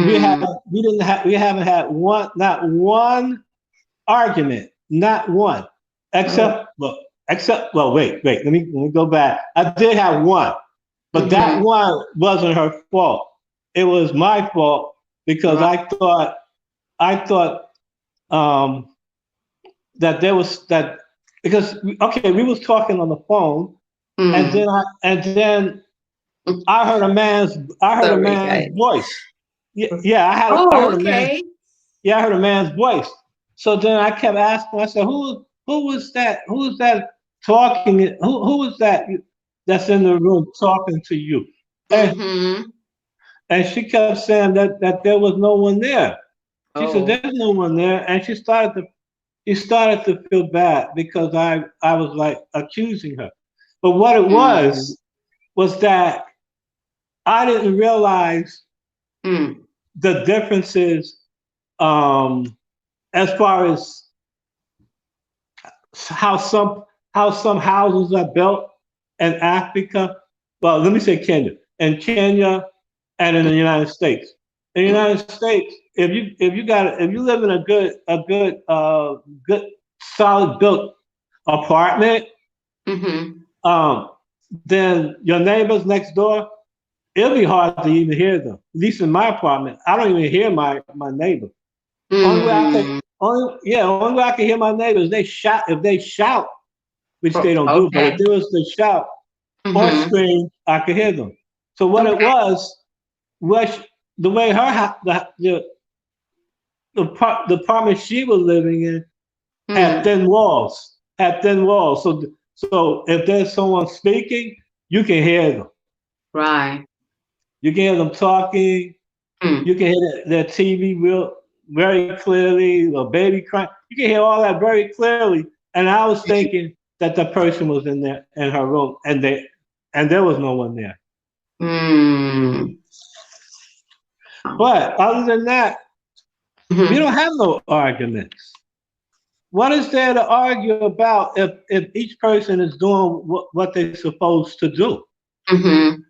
We have Mm, we haven't had not one argument, not one, oh, except wait, let me go back. I did have one, but that mm-hmm, one wasn't her fault. It was my fault because right. I thought um, that there was that because okay, we was talking on the phone, and Mm. then I heard a Sorry, man's guys. voice. Yeah, I Oh, heard a man. okay. Yeah, I heard a man's voice. So then I kept asking. I said, "Who was that? Who was that talking? Who was that that's in the room talking to you?" And Mm-hmm. and she kept saying that there was no one there. She said, Oh. "There's no one there," and she started to feel bad because I was like accusing her. But what it Mm, was that I didn't realize mm, the differences um, as far as how some how some houses are built in Africa. Well, let me say Kenya. In Kenya and in the United States. In the mm, United States, if you live in a good solid built apartment, mm-hmm. um, then your neighbors next door, it'll be hard to even hear them. At least in my apartment, I don't even hear my neighbor. Mm. Only way I can hear my neighbors if they shout, which they don't do, but if Okay. they was to shout or Mm-hmm. scream, I could hear them. So what it Okay. was the way the apartment she was living in Mm. had thin walls. So if there's someone speaking, you can hear them. Right. You can hear them talking. Mm. You can hear their TV very clearly, the baby crying. You can hear all that very clearly. And I was thinking that the person was in her room, and there was no one there. Mm. But other than that, we Mm-hmm. don't have no arguments. What is there to argue about if each person is doing what they're supposed to do? Mm-hmm.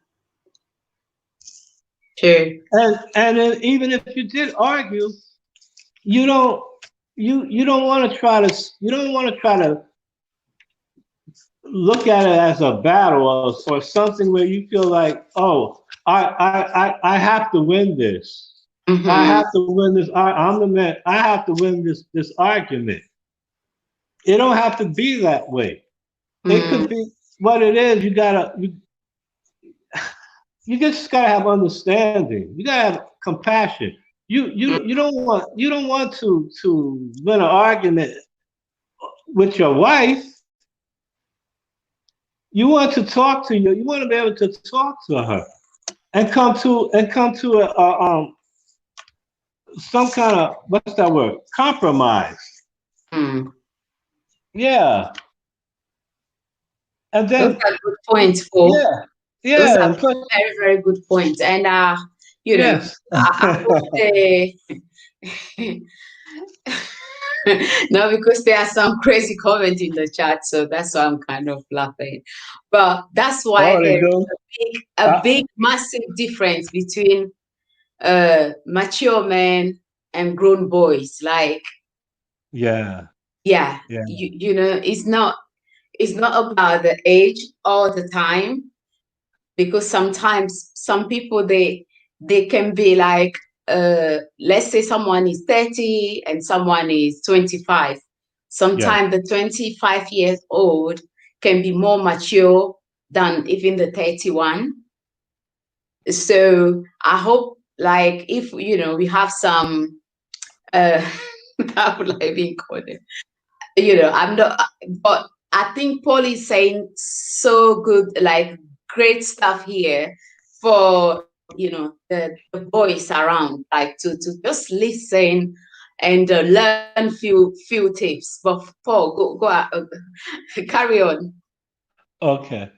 True. And then even if you did argue, you don't you don't want to try to look at it as a battle or something where you feel like, oh, I have to win this. I Mm-hmm. have to win this. I'm the man. I have to win this argument. It don't have to be that way. It Mm. could be what it is. You just gotta have understanding. You gotta have compassion. You don't want to win an argument with your wife. You want to be able to talk to her and come to some kind of what's that word, compromise. Mm. Yeah, and Those then are good points, Paul. yeah, Those Yeah, are and plus, very, very good points. And you know, yes. I hope they no, because there are some crazy comments in the chat, so that's why I'm kind of laughing. But that's why Oh, they there is do. a Uh, big, massive difference between mature men and grown boys. Like, yeah, yeah, yeah, you know, it's not about the age all the time, because sometimes some people they can be like, let's say someone is 30 and someone is 25. yeah. Sometimes the 25 years old can be more mature than even the 31. So I hope, like, if we have some uh how would I be called it? I'm not, but I think Paul is saying so good, like great stuff here for the boys around, like to just listen and learn few tips. But Paul, go carry on. Okay.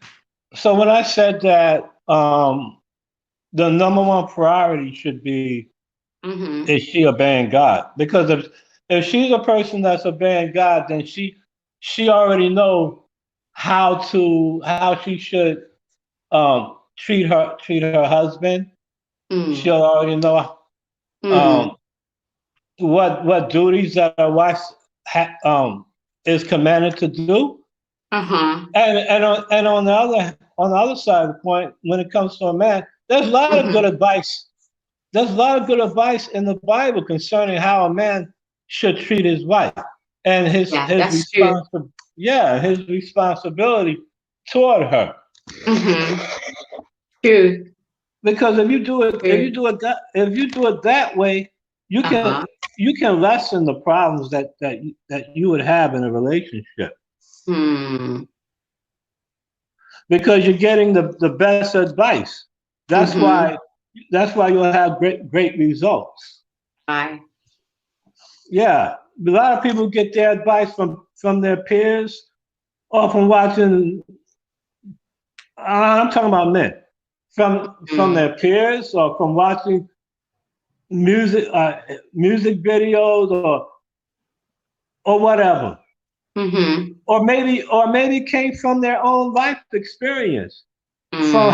So when I said that the number one priority should be, Mm-hmm. is she obeying God? Because if she's a person that's obeying God, then she already know how she should treat her husband. Mm. She'll already know Mm. um what duties that a wife is commanded to do. Uh-huh. And on the other side of the point, when it comes to a man, there's a lot of good Mm-hmm. advice. There's a lot of good advice in the Bible concerning how a man should treat his wife and Yeah, that's true. his responsibility toward her. Mm-hmm. True. Because True. if you do it that way, you can Uh-huh. you can lessen the problems that you would have in a relationship, Hmm. because you're getting the best advice. That's Mm-hmm. why that's why you'll have great results. Bye. Yeah, a lot of people get their advice from their peers or from watching. I'm talking about men, from Mm. their peers or from watching music videos or whatever, Mm-hmm. or maybe came from their own life experience, from Mm.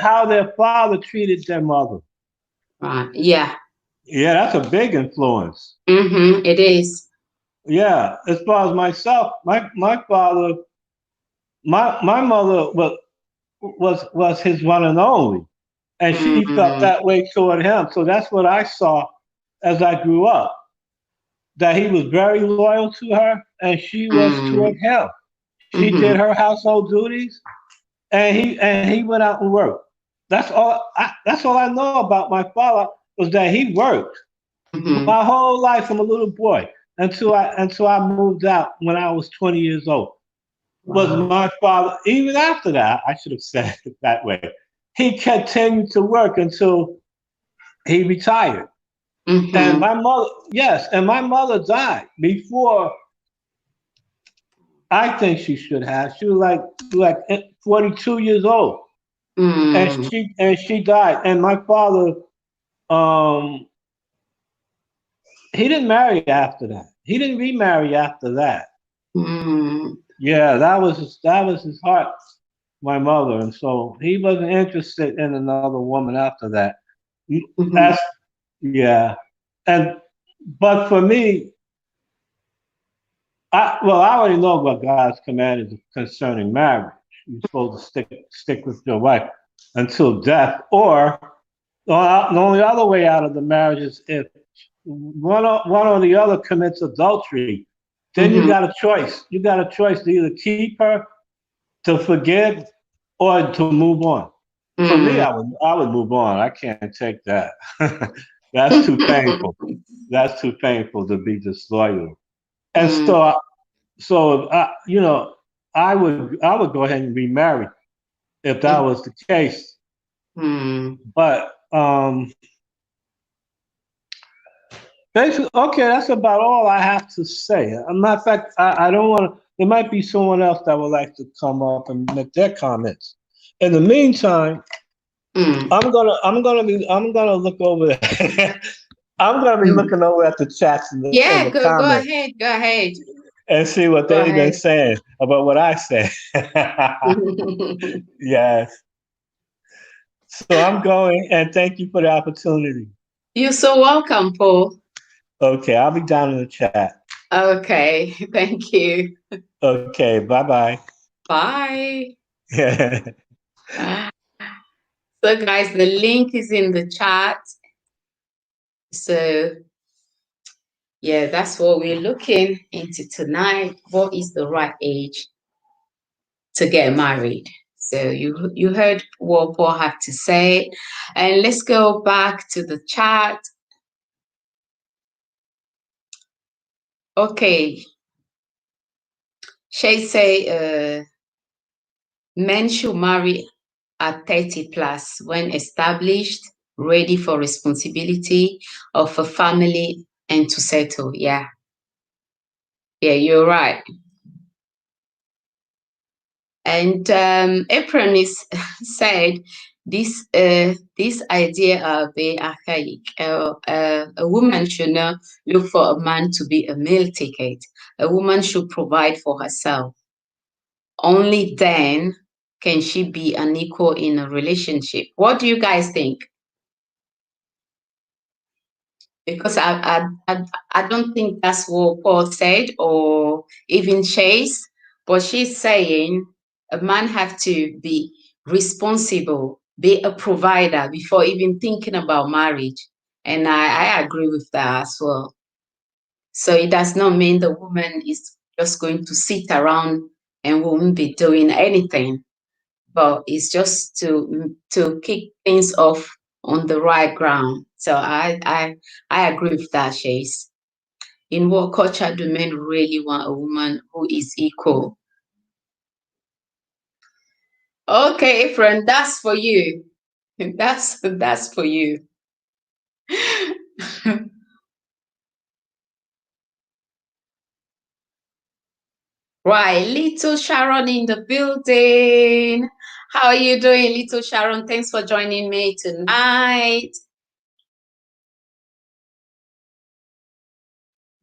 how their father treated their mother. Right. Yeah. Yeah, that's a big influence. Mm-hmm. It is. Yeah, as far as myself, my father, my mother was his one and only, and she felt Mm. that way toward him. So that's what I saw as I grew up. That he was very loyal to her, and she was toward Mm. him. She Mm-hmm. did her household duties, and he went out and worked. That's all I know about my father, was that he worked Mm-hmm. my whole life from a little boy until I moved out when I was 20 years old. Was Wow. my father, even after that, I should have said it that way. He continued to work until he retired. And Mm-hmm. my mother, yes, and my mother died before I think she should have. She was like 42 years old, and Mm. she died. And my father, um, he didn't marry after that. He didn't remarry after that. Mm. Yeah, that was his heart, my mother, and so he wasn't interested in another woman after that. Mm-hmm. That's yeah, and but for me, I already know what God's command is concerning marriage. You're supposed to stick with your wife until death, or the only other way out of the marriage is if one or the other commits adultery. Then you Mm-hmm. got a choice. You got a choice to either keep her, to forgive, or to move on. For me, Mm. I would move on. I can't take that. That's too painful. That's too painful to be disloyal. And Mm. so I would go ahead and remarry if that was the case. Mm. But basically, okay, that's about all I have to say. As a matter of fact, I don't want to. There might be someone else that would like to come up and make their comments. In the meantime, Mm. I'm gonna look over I'm gonna be Mm. looking over at the chats in Yeah, the go comments ahead, go ahead, and see what go they've been ahead. saying about what I said. Yes. So I'm going and thank you for the opportunity. You're so welcome, Paul. Okay, I'll be down in the chat. Okay, thank you. Okay, bye bye. Bye. So, guys, the link is in the chat. So, yeah, that's what we're looking into tonight. What is the right age to get married? So, you heard what Paul had to say, and let's go back to the chat. Okay, Shay say, men should marry at 30 plus when established, ready for responsibility of a family and to settle. Yeah. Yeah, you're right. And April is said this idea of being archaic. A woman should not look for a man to be a meal ticket. A woman should provide for herself. Only then can she be an equal in a relationship. What do you guys think? Because I don't think that's what Paul said or even Chase, but she's saying a man have to be responsible, be a provider before even thinking about marriage. And I agree with that as well. So it does not mean the woman is just going to sit around and won't be doing anything, but it's just to kick things off on the right ground. So I agree with that, Chase. In what culture do men really want a woman who is equal? Okay, friend, that's for you. That's for you. Right, little Sharon in the building. How are you doing, little Sharon? Thanks for joining me tonight.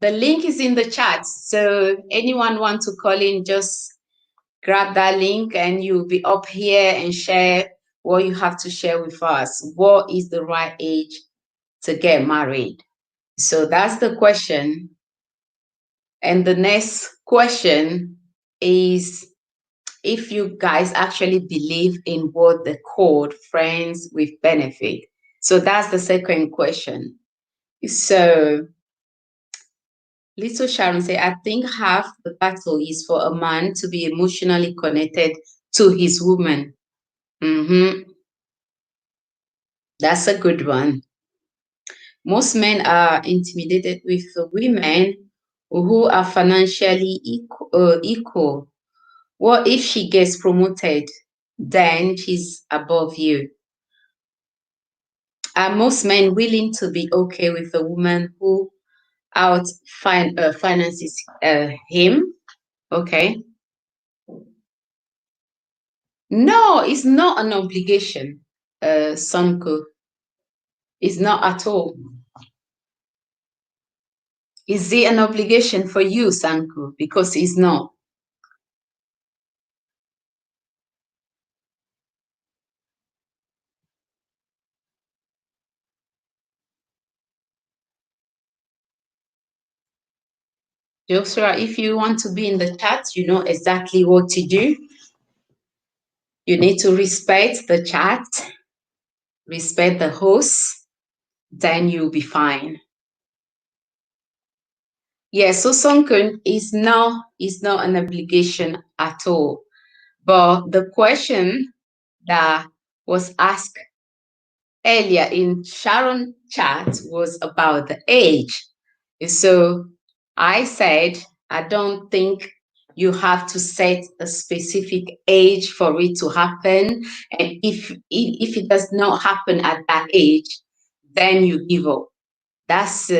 The link is in the chat. So anyone want to call in, just grab that link and you'll be up here and share what you have to share with us. What is the right age to get married? So that's the question. And the next question is if you guys actually believe in what the called friends with benefit. So that's the second question. So Little Sharon say, I think half the battle is for a man to be emotionally connected to his woman. Mm-hmm. That's a good one. Most men are intimidated with women who are financially equal. What if she gets promoted? Then she's above you. Are most men willing to be okay with a woman who finances him? Okay. No, it's not an obligation, Sanko. It's not at all. Is it an obligation for you, Sanko? Because it's not. Joshua, if you want to be in the chat, you know exactly what to do. You need to respect the chat, respect the host, then you'll be fine. Yeah, so Sonkun is not an obligation at all. But the question that was asked earlier in Sharon chat was about the age. So I said, I don't think you have to set a specific age for it to happen. And if it does not happen at that age, then you give up. That's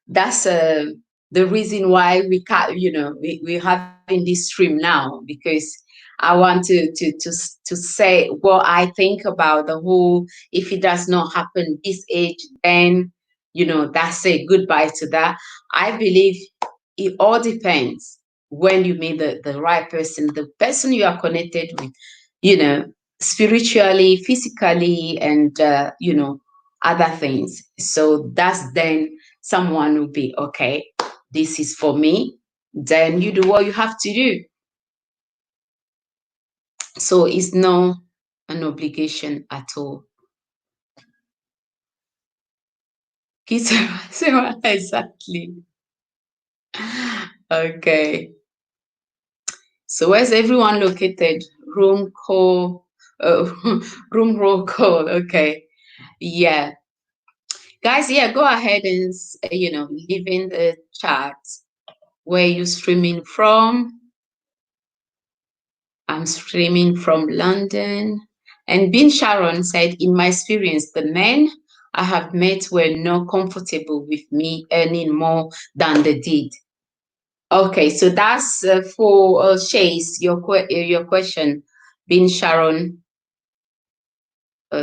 that's the reason why we can't, we're having this stream now, because I want to say what I think about the whole. If it does not happen this age, then that's a goodbye to that. I believe it all depends when you meet the right person, the person you are connected with, spiritually, physically, and other things. So that's then someone will be okay. This is for me. Then you do what you have to do. So it's no an obligation at all. Exactly. Okay. So where's everyone located? Room call, uh, room roll call. Okay. Yeah. Guys, yeah, go ahead and, leave in the chat where you streaming from. I'm streaming from London. And Bin Sharon said, in my experience, the men I have met were not comfortable with me earning more than they did. Okay, so that's for Chase, your question. Bin Sharon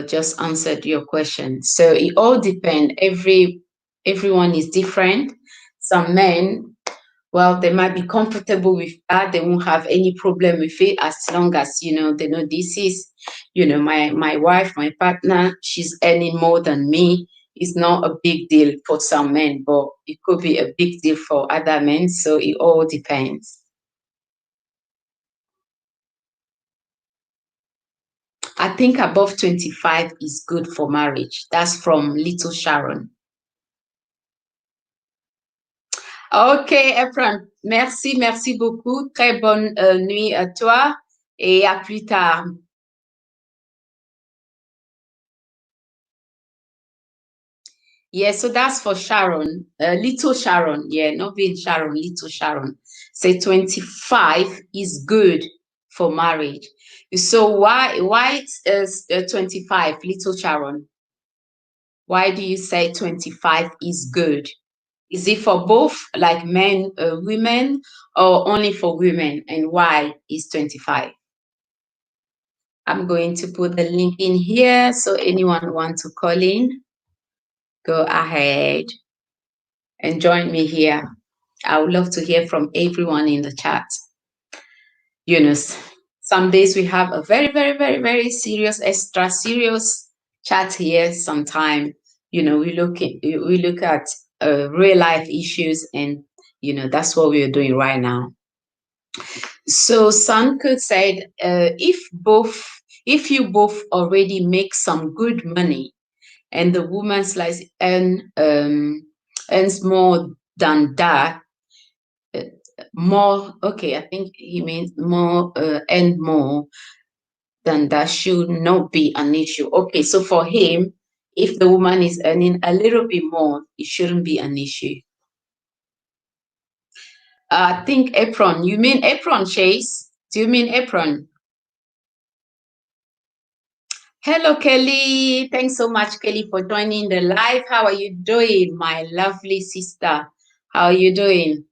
just answered your question. So it all depends. Everyone is different. Some men, well, they might be comfortable with that. They won't have any problem with it as long as, they know this is, my wife, my partner, she's earning more than me. It's not a big deal for some men, but it could be a big deal for other men. So it all depends. I think above 25 is good for marriage. That's from Little Sharon. Ok, Efren, merci beaucoup. Très bonne nuit à toi et à plus tard. Yeah, so that's for Sharon, Little Sharon. Yeah, not being Sharon, Little Sharon. Say 25 is good for marriage. So why is 25, Little Sharon? Why do you say 25 is good? Is it for both, like men, women, or only for women? And why is 25? I'm going to put the link in here. So anyone want to call in, go ahead and join me here. I would love to hear from everyone in the chat. Some days we have a very, very, very, very serious, extra serious chat here. Sometime, we look at real life issues, and that's what we're doing right now. So some could say, if you both already make some good money, and the woman's like earns more than that, more, okay, I think he means more and more than that should not be an issue. Okay, so for him, if the woman is earning a little bit more, it shouldn't be an issue. I think apron. You mean apron, Chase? Do you mean apron? Hello, Kelly. Thanks so much, Kelly, for joining the live. How are you doing, my lovely sister? How are you doing?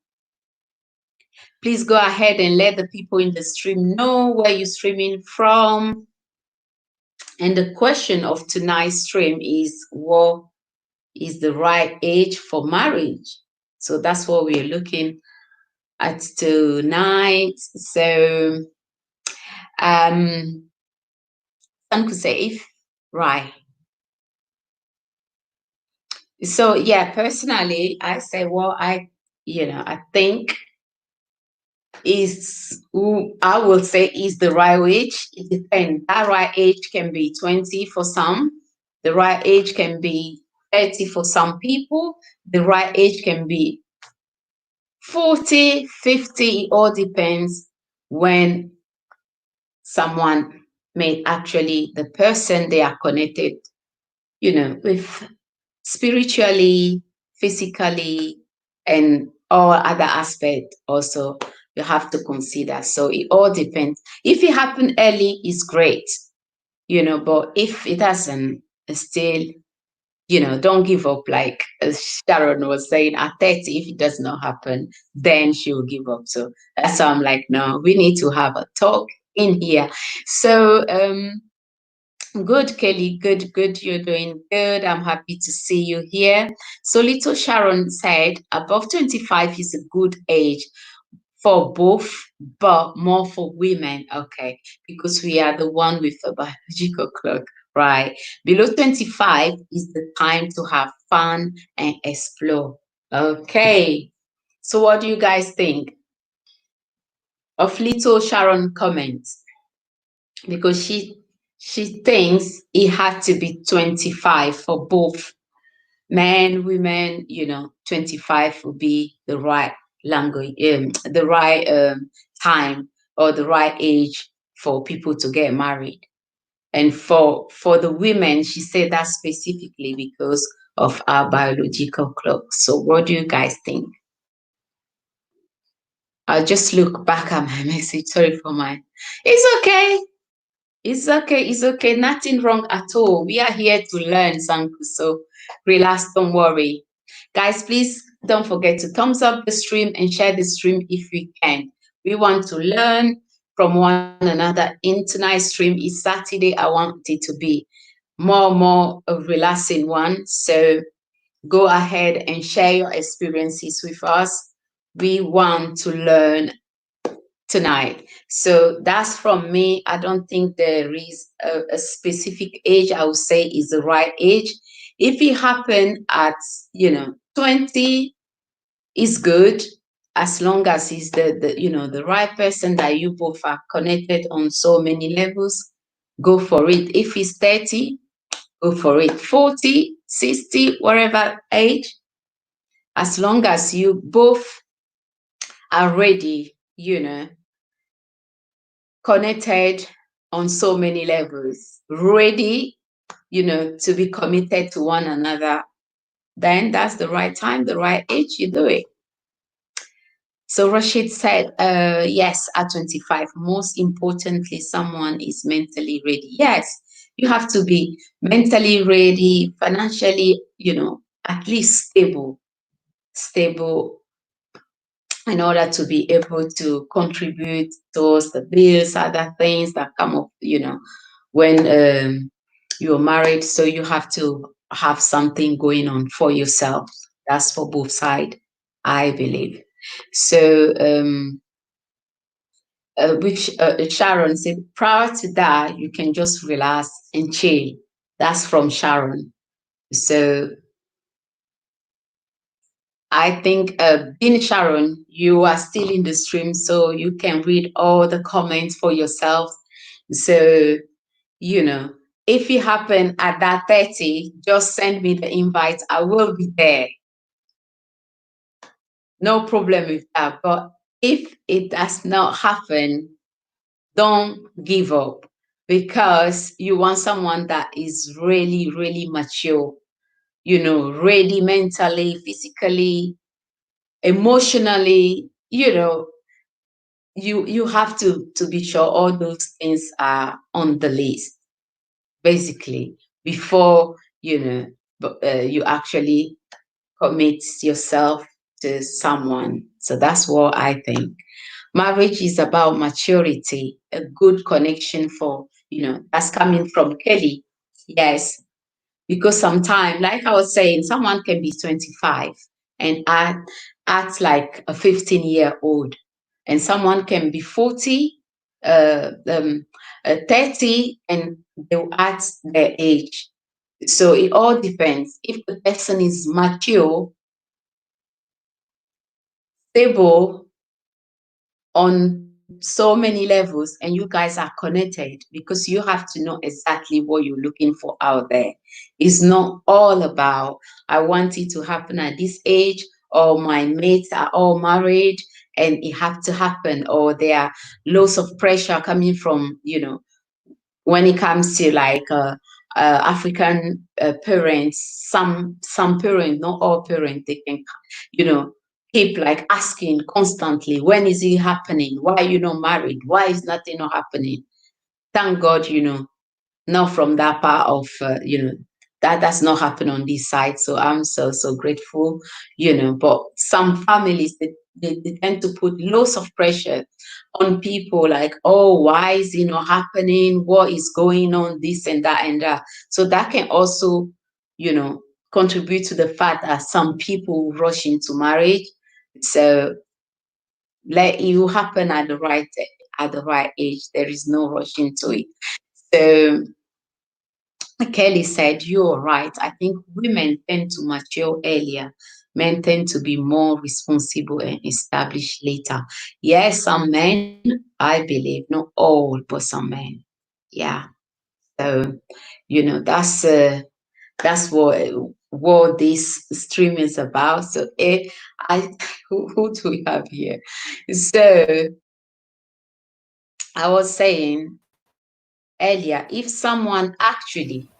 Please go ahead and let the people in the stream know where you're streaming from. And the question of tonight's stream is, what is the right age for marriage? So that's what we're looking at tonight. So some could say if, right. So yeah, personally, I say, well, I think I will say is the right age. It depends. That right age can be 20 for some. The right age can be 30 for some people. The right age can be 40, 50. It all depends when someone may actually, the person they are connected, with spiritually, physically, and all other aspects also you have to consider. So it all depends. If it happened early, it's great, but if it doesn't, still, don't give up. Like Sharon was saying, at 30, if it does not happen, then she will give up. So that's why I'm like, no, we need to have a talk in here. So good, Kelly. Good, good. You're doing good. I'm happy to see you here. So little Sharon said above 25 is a good age for both, but more for women. Okay, because we are the one with a biological clock, right? Below 25 is the time to have fun and explore. Okay. So what do you guys think of little Sharon comments? Because she thinks it had to be 25 for both men, women, 25 would be the right language, the right time or the right age for people to get married. And for the women, she said that specifically because of our biological clock. So what do you guys think? I'll just look back at my message. Sorry for my. It's okay. It's okay. It's okay. Nothing wrong at all. We are here to learn, Sanku. So relax. Don't worry. Guys, please don't forget to thumbs up the stream and share the stream if we can. We want to learn from one another. In tonight's stream is Saturday. I want it to be more a relaxing one. So go ahead and share your experiences with us. We want to learn tonight. So that's from me. I don't think there is a specific age I would say is the right age. If it happened at 20 is good as long as he's the right person that you both are connected on so many levels. Go for it. If it's 30, go for it. 40, 60, whatever age, as long as you both are ready, connected on so many levels, ready, to be committed to one another, then that's the right time, the right age, you do it. So Rashid said, yes, at 25, most importantly, someone is mentally ready. Yes, you have to be mentally ready, financially, at least stable in order to be able to contribute towards the bills, other things that come up, when you're married. So you have to have something going on for yourself. That's for both sides, I believe. So which Sharon said, prior to that, you can just relax and chill. That's from Sharon. So I think, Dean Sharon, you are still in the stream, so you can read all the comments for yourself. So, if it happen at that 30, just send me the invite. I will be there. No problem with that. But if it does not happen, don't give up because you want someone that is really, really mature, ready mentally, physically, emotionally, you have to be sure all those things are on the list basically before you actually commit yourself to someone. So that's what I think. Marriage is about maturity, a good connection for, that's coming from Kelly. Yes, because sometimes, like I was saying, someone can be 25 and act like a 15-year-old, and someone can be 40, 30, and they'll act their age. So it all depends. If the person is mature, stable on so many levels, and you guys are connected, because you have to know exactly what you're looking for out there. It's not all about, I want it to happen at this age, or my mates are all married and it have to happen, or there are loads of pressure coming from, when it comes to like African parents. Some parents, not all parents, they can, keep like asking constantly, when is it happening? Why are you not married? Why is nothing not happening? Thank God, not from that part of that does not happen on this side. So I'm so grateful, but some families, they tend to put lots of pressure on people, like, oh, why is it not happening? What is going on? This and that and that. So that can also, contribute to the fact that some people rush into marriage. So let you happen at the right age. There is no rush into it. So Kelly said, you're right. I think women tend to mature earlier. Men tend to be more responsible and established later. Yes, some men, I believe, not all, but some men. Yeah. So, that's what this stream is about. So, who do we have here? So, I was saying earlier, if someone actually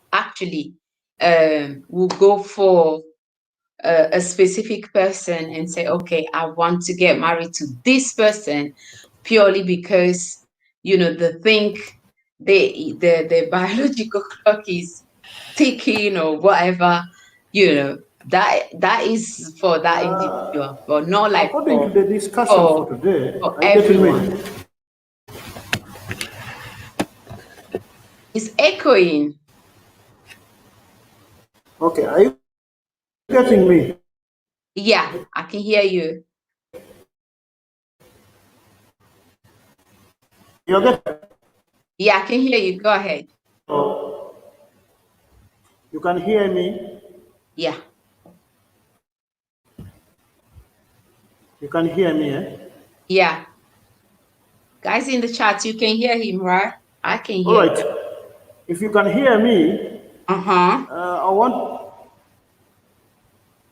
will go for a specific person and say, okay, I want to get married to this person purely because the think the biological clock is ticking or whatever, that is for that individual, but not like According to for the discussion for for today, for are you getting everyone. me? It's echoing. Okay, are you getting me? Yeah, I can hear you. You're getting. Yeah, I can hear you. Go ahead. You can hear me. Yeah. You can hear me. Yeah. Guys in the chat, you can hear him, right? I can All hear right. him. If you can hear me, Uh-huh. I want.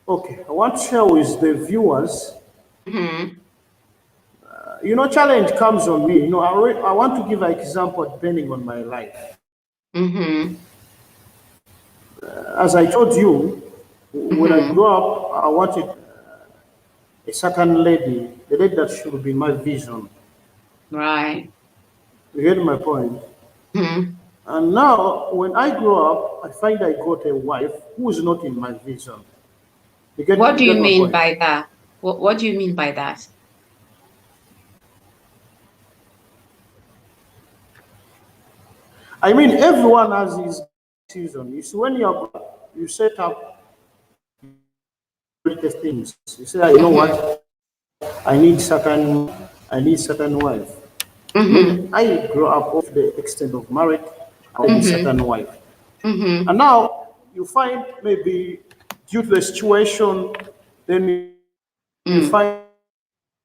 Okay, I want to share with the viewers. Mm-hmm. Challenge comes on me. I want to give an example depending on my life. Mm-hmm. As I told you, when I Mm-hmm. grew up, I wanted a certain lady, the lady that should be my vision. Right. You get my point? Mm-hmm. And now, when I grow up, I find I got a wife who is not in my vision. What You do you get my mean point? by that? What do you mean by that? I mean, everyone has his season. You see, when you set up the things, you say, "Ah, you know Mm-hmm. what? I need certain wife." Mm-hmm. When I grow up of the extent of marriage, I need Mm-hmm. certain wife. Mm-hmm. And now you find maybe due to the situation, then you Mm. find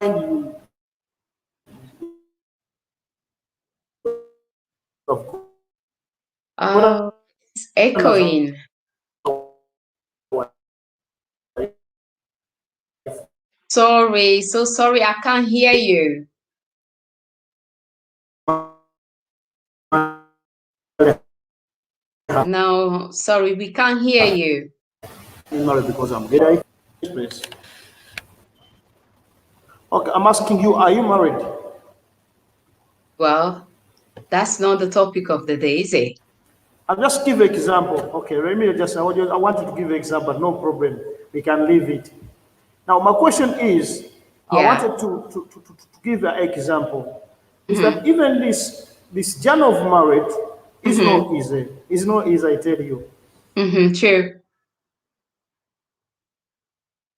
you of God Oh, it's as echoing. Sorry, so sorry, I can't hear you. No, sorry, we can't hear you. married because I'm gay. Okay, I'm asking you, are you married? Well, that's not the topic of the day, is it? I'll just give an example. Okay, let me I want you to give an example, no problem. We can leave it. Now, my question is, I Yeah. wanted to give an example. Is that Mm-hmm. even this journey of marriage is not Mm-hmm. easy. It's not easy, I tell you. Mm-hmm. True.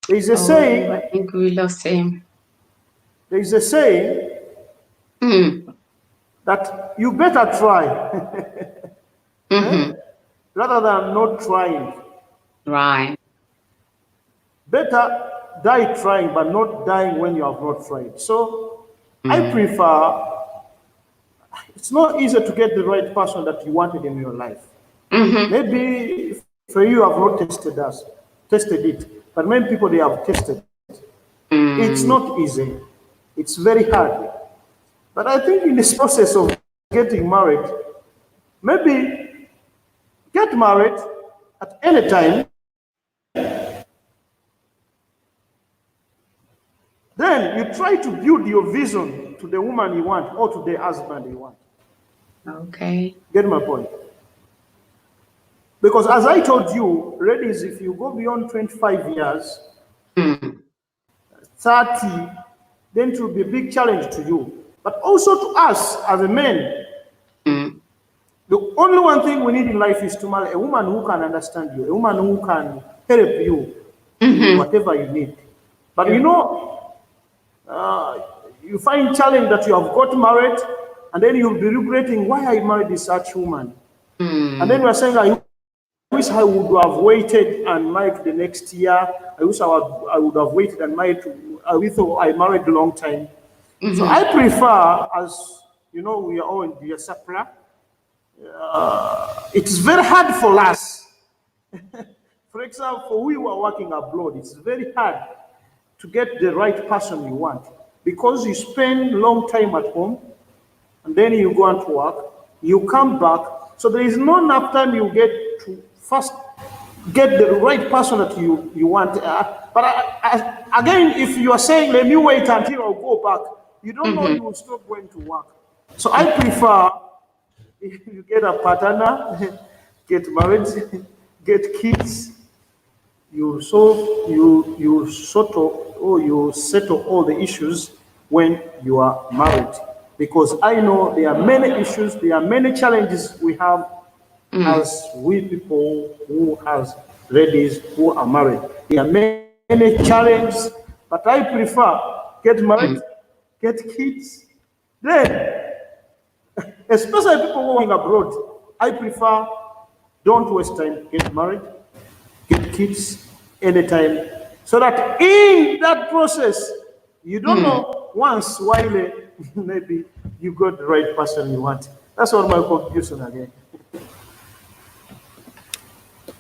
There is a Oh, I saying, think we lost him. there is a saying Mm-hmm. that you better try Mm-hmm. rather than not trying. Right. Better die trying, but not dying when you have not tried. So I Mm. prefer, it's not easy to get the right person that you wanted in your life. Mm-hmm. Maybe for you have not tested it, but many people they have tested. It's Mm. not easy. It's very hard. But I think in this process of getting married, maybe get married at any time, then you try to build your vision to the woman you want or to the husband you want. Okay. Get my point? Because as I told you, ladies, if you go beyond 25 years, Mm, 30, then it will be a big challenge to you. But also to us as a men, mm, the only one thing we need in life is to marry a woman who can understand you, a woman who can help you in mhm, whatever you need. But you know, you find challenge that you have got married, and then you'll be regretting why I married this such woman. And then mm, you are saying, I wish I would have waited and married the next year. I would have waited and married. I wish I married a long time. So mhm, I prefer, as you know, we are all in diaspora. It is very hard for us. For example, we who are working abroad, it's very hard to get the right person you want because you spend long time at home and then you go on to work, you come back, so there is not enough time you get to first get the right person that you want. Again, if you are saying, let me wait until I go back, you don't know mhm, you will stop going to work. So I prefer if you get a partner, get married, get kids, you solve, you sort of, or you settle all the issues when you are married. Because I know there are many issues, there are many challenges we have mm. as we people who has ladies who are married. There are many challenges, but I prefer get married, Mm. get kids, then especially people who are working abroad, I prefer don't waste time, get married, get kids anytime, so that in that process, you don't Mm. know once while maybe you got the right person you want. That's what my conclusion again.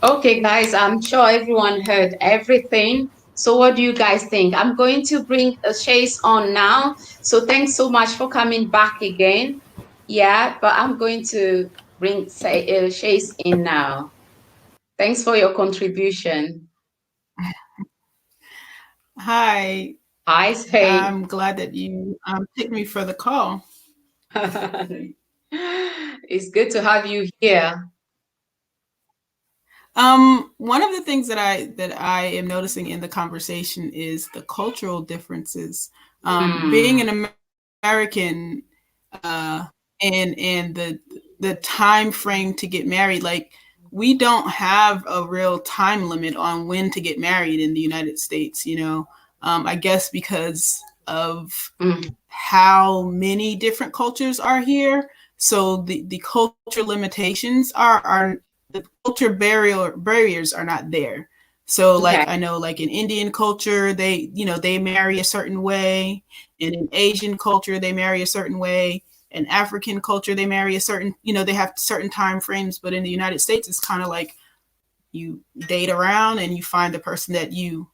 Okay, guys, I'm sure everyone heard everything. So, what do you guys think? I'm going to bring Chase on now. So, thanks so much for coming back again. Yeah, but I'm going to bring Chase in now. Thanks for your contribution. Hi, Hi, say. I'm glad that you picked me for the call. It's good to have you here. One of the things that I am noticing in the conversation is the cultural differences. Being Mm, an American, uh, and the time frame to get married, like we don't have a real time limit on when to get married in the United States. I guess because of mm, how many different cultures are here. So the culture limitations are the culture barriers are not there. So okay. like I know like in Indian culture, they marry a certain way, and in Asian culture they marry a certain way. In African culture they marry a certain, they have certain time frames, but in the United States it's kind of like you date around and you find the person that you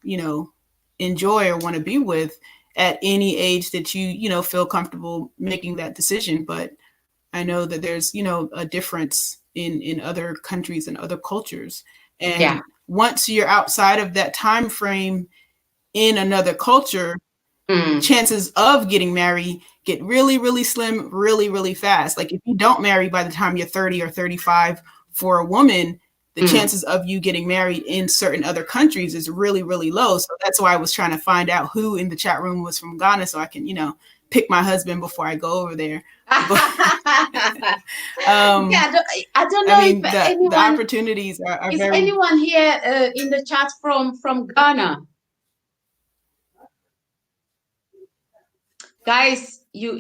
enjoy or want to be with at any age that you feel comfortable making that decision. But I know that there's a difference in other countries and other cultures, Yeah. and once you're outside of that time frame in another culture, Mm, chances of getting married get really, really slim, really, really fast. Like if you don't marry by the time you're 30 or 35 for a woman, the mm. chances of you getting married in certain other countries is really, really low. So that's why I was trying to find out who in the chat room was from Ghana so I can, pick my husband before I go over there. But Yeah, I don't I know if mean, the anyone opportunities are is very. anyone here in the chat from Ghana, guys. Let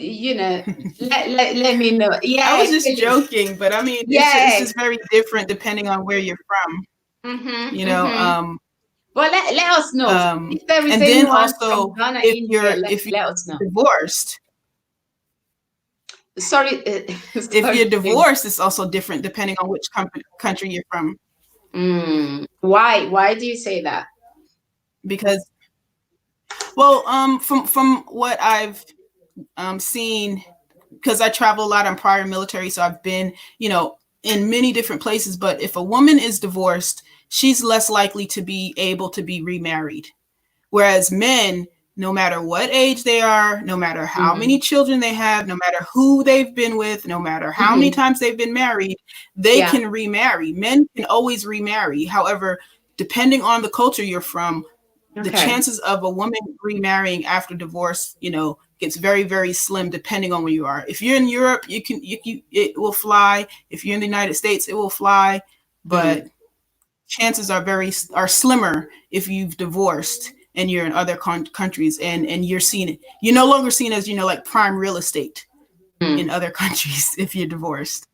me know. I Yeah, was just joking, but I mean, it's yeah. just very different depending on where you're from. Mm-hmm, You know, mm-hmm. Well, let us know if there is and then anyone from also Ghana if in here. you're Let if let us know. you're divorced, Sorry, if you're sorry. divorced, it's also different depending on which country you're from. Why? Why do you say that? Because, well, from what I've seen, because I travel a lot. I'm prior military, so I've been, in many different places. But if a woman is divorced, she's less likely to be able to be remarried. Whereas men, no matter what age they are, no matter how many children they have, no matter who they've been with, no matter how many times they've been married, they can remarry. Men can always remarry. However, depending on the culture you're from, the chances of a woman remarrying after divorce, gets very, very slim depending on where you are. If you're in Europe, it will fly. If you're in the United States, it will fly. But chances are slimmer if you've divorced and you're in other countries and you're no longer seen as, like prime real estate in other countries if you're divorced.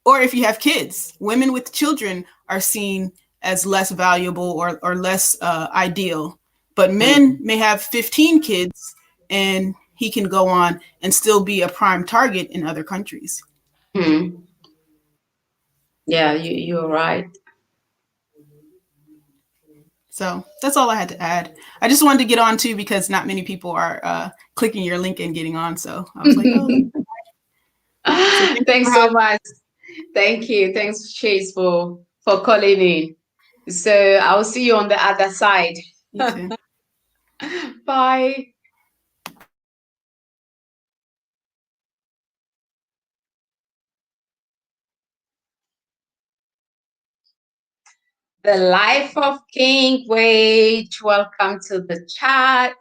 Or if you have kids, women with children are seen as less valuable or less ideal. But men may have 15 kids and he can go on and still be a prime target in other countries. Yeah, you're right. So that's all I had to add. I just wanted to get on too because not many people are clicking your link and getting on. So I was like, so thanks so much. Thank you. Thanks, Chase, for calling in. So I'll see you on the other side. You too. Bye. The Life of King Wage. Welcome to the chat.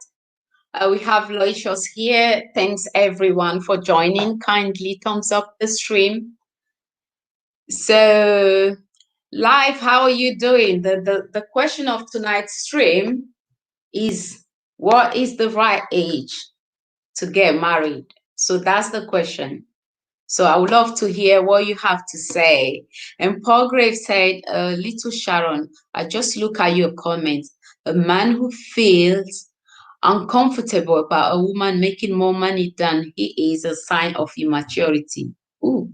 We have Loishos here. Thanks everyone for joining. Kindly thumbs up the stream. So, Life, how are you doing? The question of tonight's stream is, what is the right age to get married? So that's the question. So I would love to hear what you have to say. And Paul Graves said, Little Sharon, I just look at your comments. A man who feels uncomfortable about a woman making more money than he is a sign of immaturity. Ooh.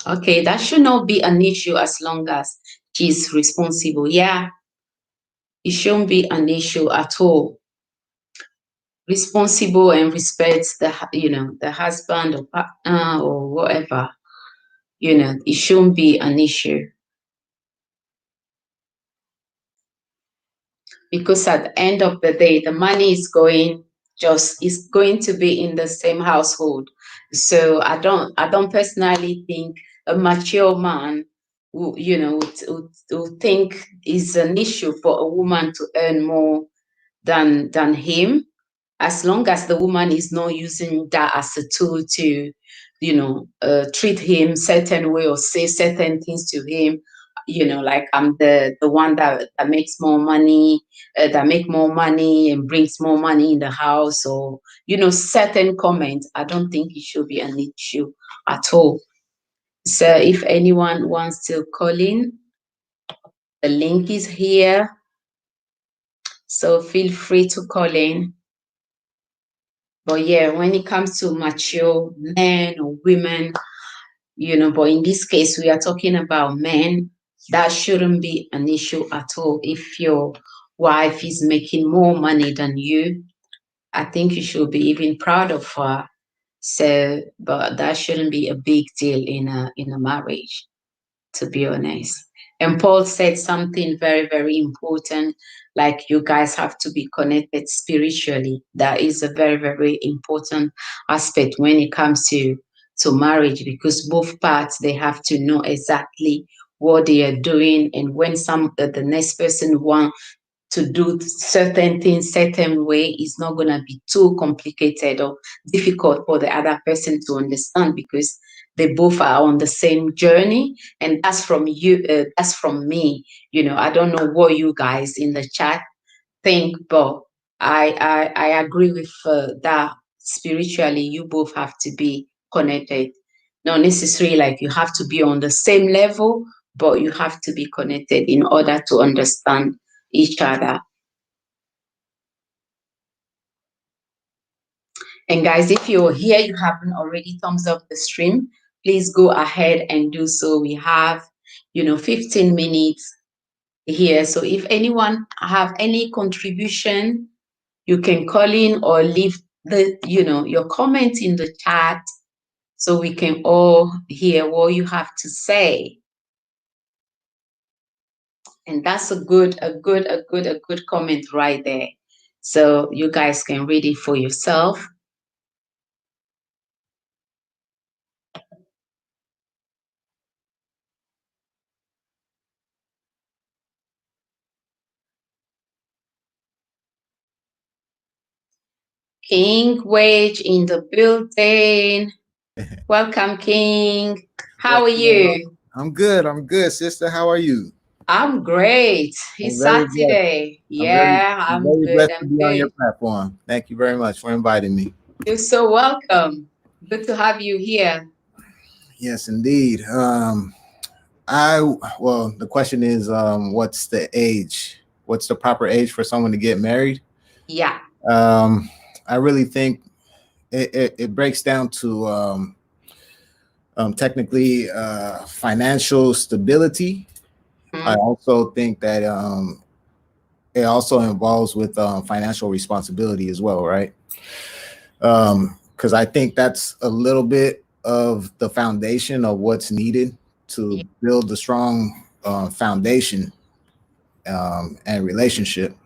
Okay, that should not be an issue as long as she's responsible. Yeah, it shouldn't be an issue at all. Responsible and respects the husband or partner or whatever. It shouldn't be an issue. Because at the end of the day, the money is going to be in the same household. So I don't personally think a mature man would think is an issue for a woman to earn more than him, as long as the woman is not using that as a tool to treat him certain way or say certain things to him, like I'm the one that makes more money, that make more money and brings more money in the house, or certain comments. I don't think it should be an issue at all. So if anyone wants to call in, the link is here, so feel free to call in. But yeah, when it comes to mature men or women, but in this case, we are talking about men, that shouldn't be an issue at all. If your wife is making more money than you, I think you should be even proud of her. So, but that shouldn't be a big deal in a marriage, to be honest. And Paul said something very, very important, like you guys have to be connected spiritually. That is a very, very important aspect when it comes to marriage, because both parts, they have to know exactly what they are doing. And when the next person wants to do certain things certain way, is not going to be too complicated or difficult for the other person to understand, because they both are on the same journey. And that's from you, that's from me. I don't know what you guys in the chat think, but I agree with that. Spiritually, you both have to be connected, not necessarily like you have to be on the same level, but you have to be connected in order to understand each other. And guys, if you're here, you haven't already thumbs up the stream, please go ahead and do so. We have 15 minutes here, so if anyone have any contribution, you can call in or leave your comment in the chat, so we can all hear what you have to say. And that's a good comment right there. So you guys can read it for yourself. King Wage in the building. Welcome, King. How What's are going on? you? I'm good. I'm good, sister. How are you? I'm great. I'm It's very blessed. Saturday. I'm very, Yeah, I'm I'm very good. blessed to I'm be on your good. platform. Thank you very much for inviting me. You're so welcome. Good to have you here. Yes, indeed. I well, the question is, what's the age? What's the proper age for someone to get married? Yeah. Um, I really think it breaks down to technically financial stability. I Mm, also think that it also involves with financial responsibility as well, right? Because I think that's a little bit of the foundation of what's needed yeah. to build a strong foundation and relationship.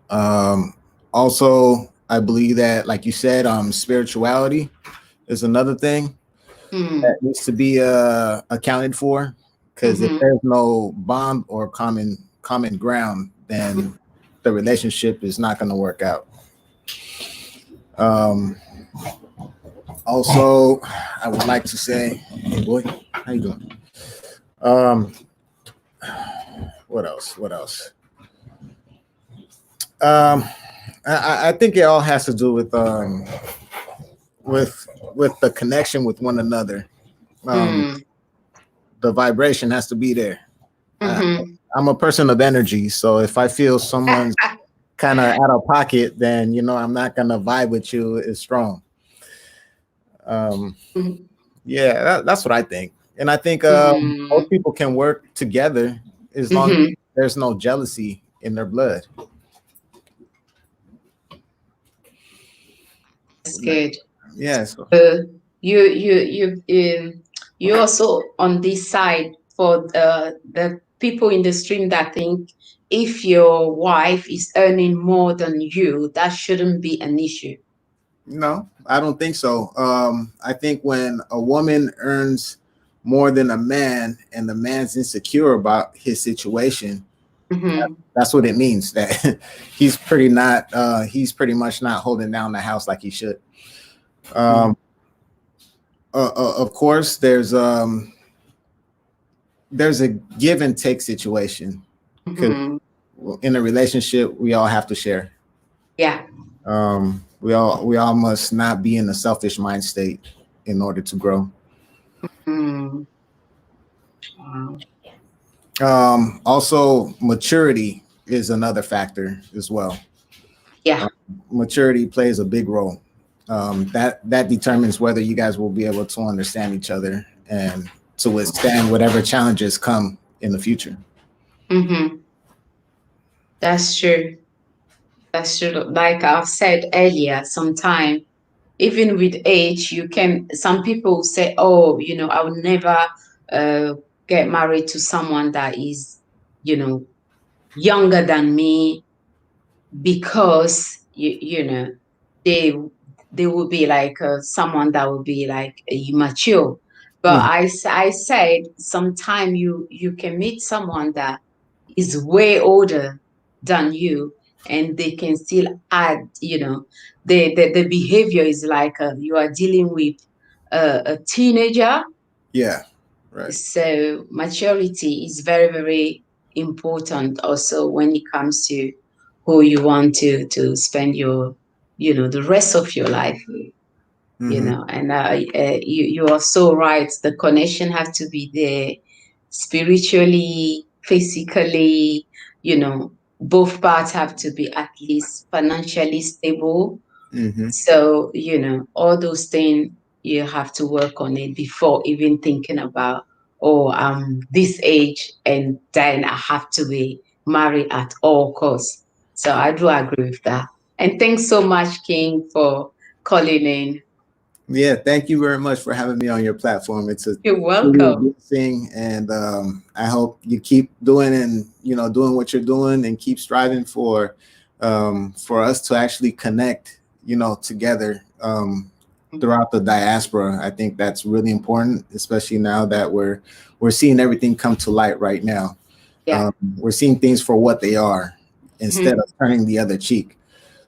Um, Also, I believe that, like you said, spirituality is another thing Mm, that needs to be accounted for. Because if mm-hmm. there's no bond or common ground, then the relationship is not going to work out. Um, Also, I would like to say, hey boy, how you doing? Um, what else? What else? Um, I think it all has to do with the connection with one another. Um, Mm, the vibration has to be there. I, mm-hmm. I'm a person of energy, so if I feel someone's kind of out of pocket, then I'm not gonna vibe with you as strong. Um, Mm, yeah, that's what I think, and I think mm, most people can work together as long as mm-hmm. there's no jealousy in their blood. That's good. Yes. Uh, you also on this side for the people in the stream that think if your wife is earning more than you, that shouldn't be an issue. No, I don't think so. I think when a woman earns more than a man and the man's insecure about his situation, Mm-hmm. that's what it means that he's pretty much not holding down the house like he should. Um, of course, there's a give and take situation because Mm-hmm. in a relationship we all have to share. Yeah. We all must not be in a selfish mind state in order to grow. Mm. Wow. Also, maturity is another factor as well. Yeah. Um, Maturity plays a big role. That determines whether you guys will be able to understand each other and to withstand whatever challenges come in the future. Mm-hmm. That's true. That's true. Like I've said earlier, sometime even with age, you can. Some people say, "Oh, I will never uh, get married to someone that is, you know, younger than me because they they will be like someone that will be like immature." But Mhm. I said sometime you can meet someone that is way older than you, and they can still add, the behavior is like you are dealing with a teenager. Yeah, right. So maturity is very, very important also when it comes to who you want to spend the rest of your life with. Hmm. And you are so right. The connection has to be there, spiritually, physically. Both parts have to be at least financially stable. Hmm. So, all those things, you have to work on it before even thinking about, oh, I'm this age and then I have to be married at all costs. So I do agree with that. And thanks so much, King, for calling in. Yeah, thank you very much for having me on your platform. It's a You're truly a welcome. good thing, and I hope you keep doing and doing what you're doing and keep striving for for us to actually connect, together throughout the diaspora. I think that's really important, especially now that we're seeing everything come to light right now. Yeah. We're seeing things for what they are instead of turning the other cheek.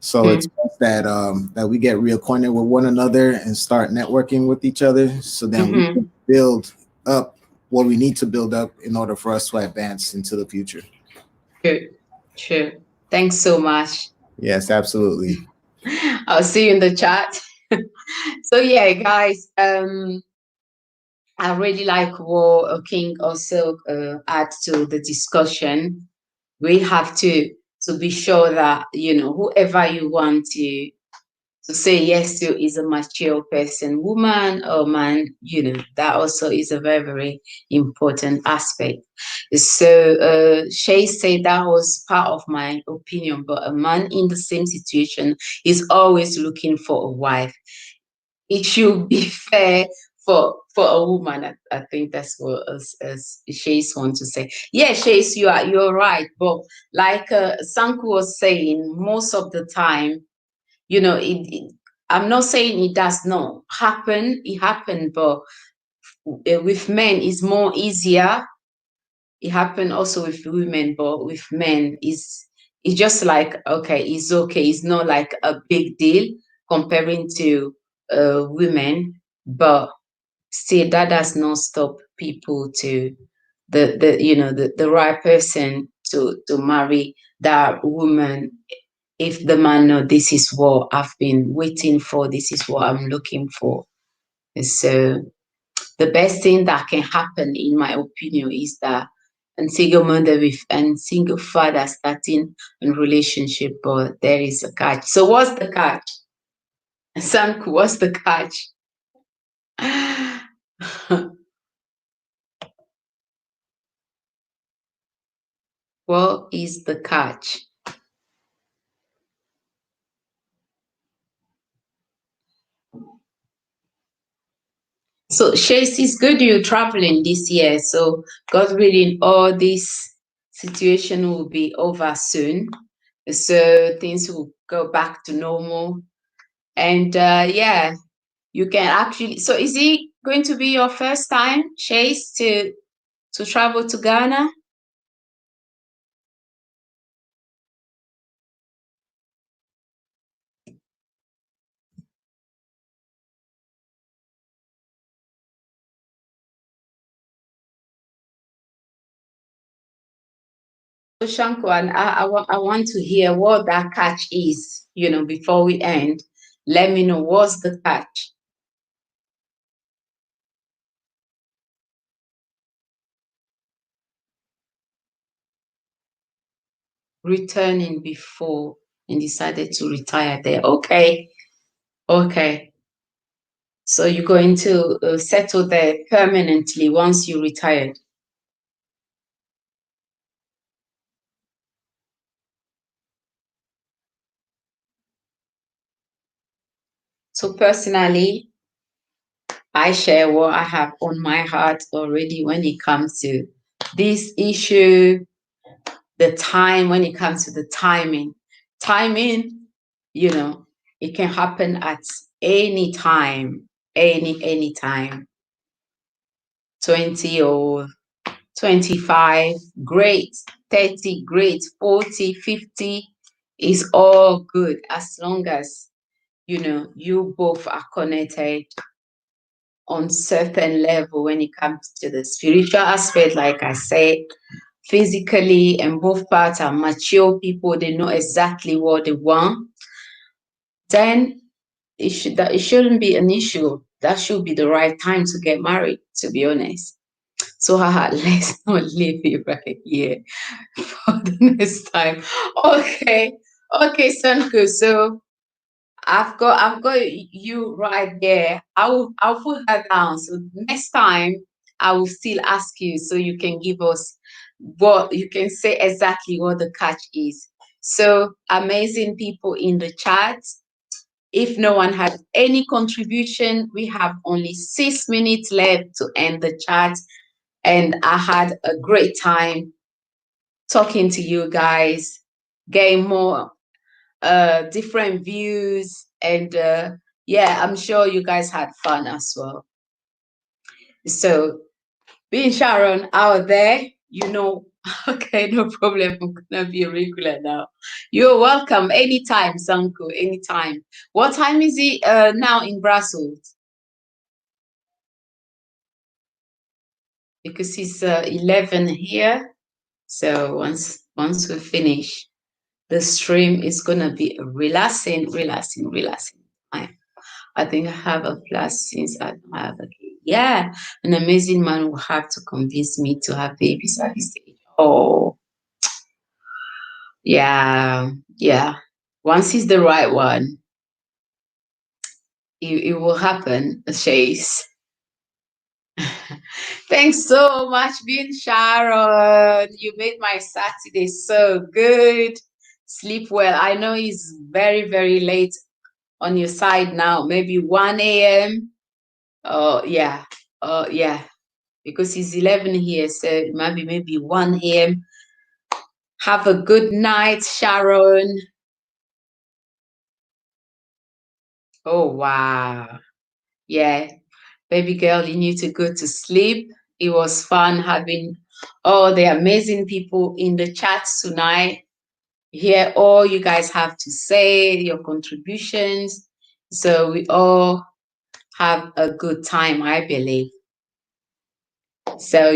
So it's best that we get reacquainted with one another and start networking with each other, so then we can build up what we need to build up in order for us to advance into the future. Sure. Thanks so much. Yes, absolutely. I'll see you in the chat. So yeah, guys, I really like what King also add to the discussion. We have to be sure that whoever you want to say yes to is a mature person, woman or man. That also is a very, very important aspect. So Shay said that was part of my opinion, but a man in the same situation is always looking for a wife. It should be fair for a woman. I think that's what as Chase want to say. Yeah, Chase, you're right. But like Sanku was saying, most of the time, I'm not saying it does not happen. It happened, but with men, it's more easier. It happened also with women, but with men, it's just like okay, it's okay. It's not like a big deal comparing to women, but still that does not stop people to the right person to marry that woman if the man know this is what I've been waiting for, this is what I'm looking for. And so the best thing that can happen, in my opinion, is that a single mother with and single father starting a relationship, but there is a catch. So what's the catch? Sanku, what's the catch? What is the catch? So Chase, it's good you're traveling this year. So God willing, all this situation will be over soon. So things will go back to normal. And yeah, you can actually. So is it going to be your first time, Chase, to travel to Ghana? So Shankwan, I want to hear what that catch is, before we end. Let me know what's the catch. Returning before and decided to retire there. Okay. So you're going to settle there permanently once you retired. So personally, I share what I have on my heart already when it comes to this issue, when it comes to the timing. Timing, it can happen at any time, any time. 20 or 25, great. 30, great. 40, 50 is all good as long as you both are connected on certain level when it comes to the spiritual aspect. Like I said, physically, and both parts are mature people, they know exactly what they want, then it shouldn't be an issue. That should be the right time to get married, to be honest. So let's not leave it right here for the next time. Okay. Okay, Sanku. So I've got you right there. I'll put that down. So next time I will still ask you so you can give us what you can say exactly what the catch is. So amazing people in the chat. If no one had any contribution, we have only 6 minutes left to end the chat. And I had a great time talking to you guys, getting more different views, and yeah, I'm sure you guys had fun as well. So, being Sharon out there, okay, no problem. I'm gonna be a regular now. You're welcome anytime, Sanko, anytime. What time is it now in Brussels? Because it's 11 here. So once we finish, the stream is gonna be a relaxing time. I think I have a plus since I don't have a kid. Yeah, an amazing man will have to convince me to have babies at this age. Oh, yeah. Once he's the right one, it will happen, Chase. Thanks so much, Bill Sharon. You made my Saturday so good. Sleep well. I know it's very, very late on your side now, maybe 1 a.m. Oh, yeah. Oh, yeah. Because it's 11 here, so it might be maybe 1 a.m. Have a good night, Sharon. Oh, wow. Yeah. Baby girl, you need to go to sleep. It was fun having all the amazing people in the chat tonight. Hear all you guys have to say, your contributions. So we all have a good time, I believe. So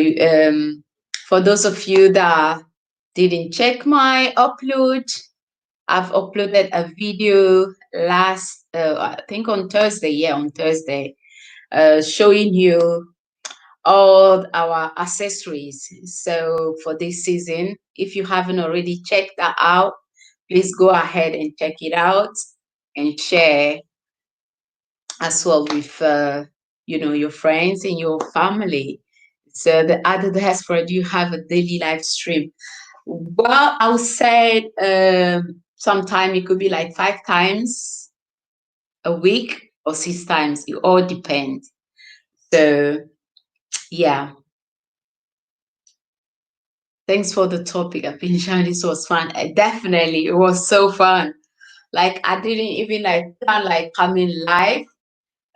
for those of you that didn't check my upload, I've uploaded a video last, I think on Thursday, showing you all our accessories. So for this season, if you haven't already checked that out, please go ahead and check it out and share as well with your friends and your family. So the other diaspora, do you have a daily live stream? Well, I would say sometime it could be like 5 times a week or 6 times. It all depends. So yeah. Thanks for the topic. I've been sharing. This was fun. Definitely, it was so fun. Like I didn't even plan coming live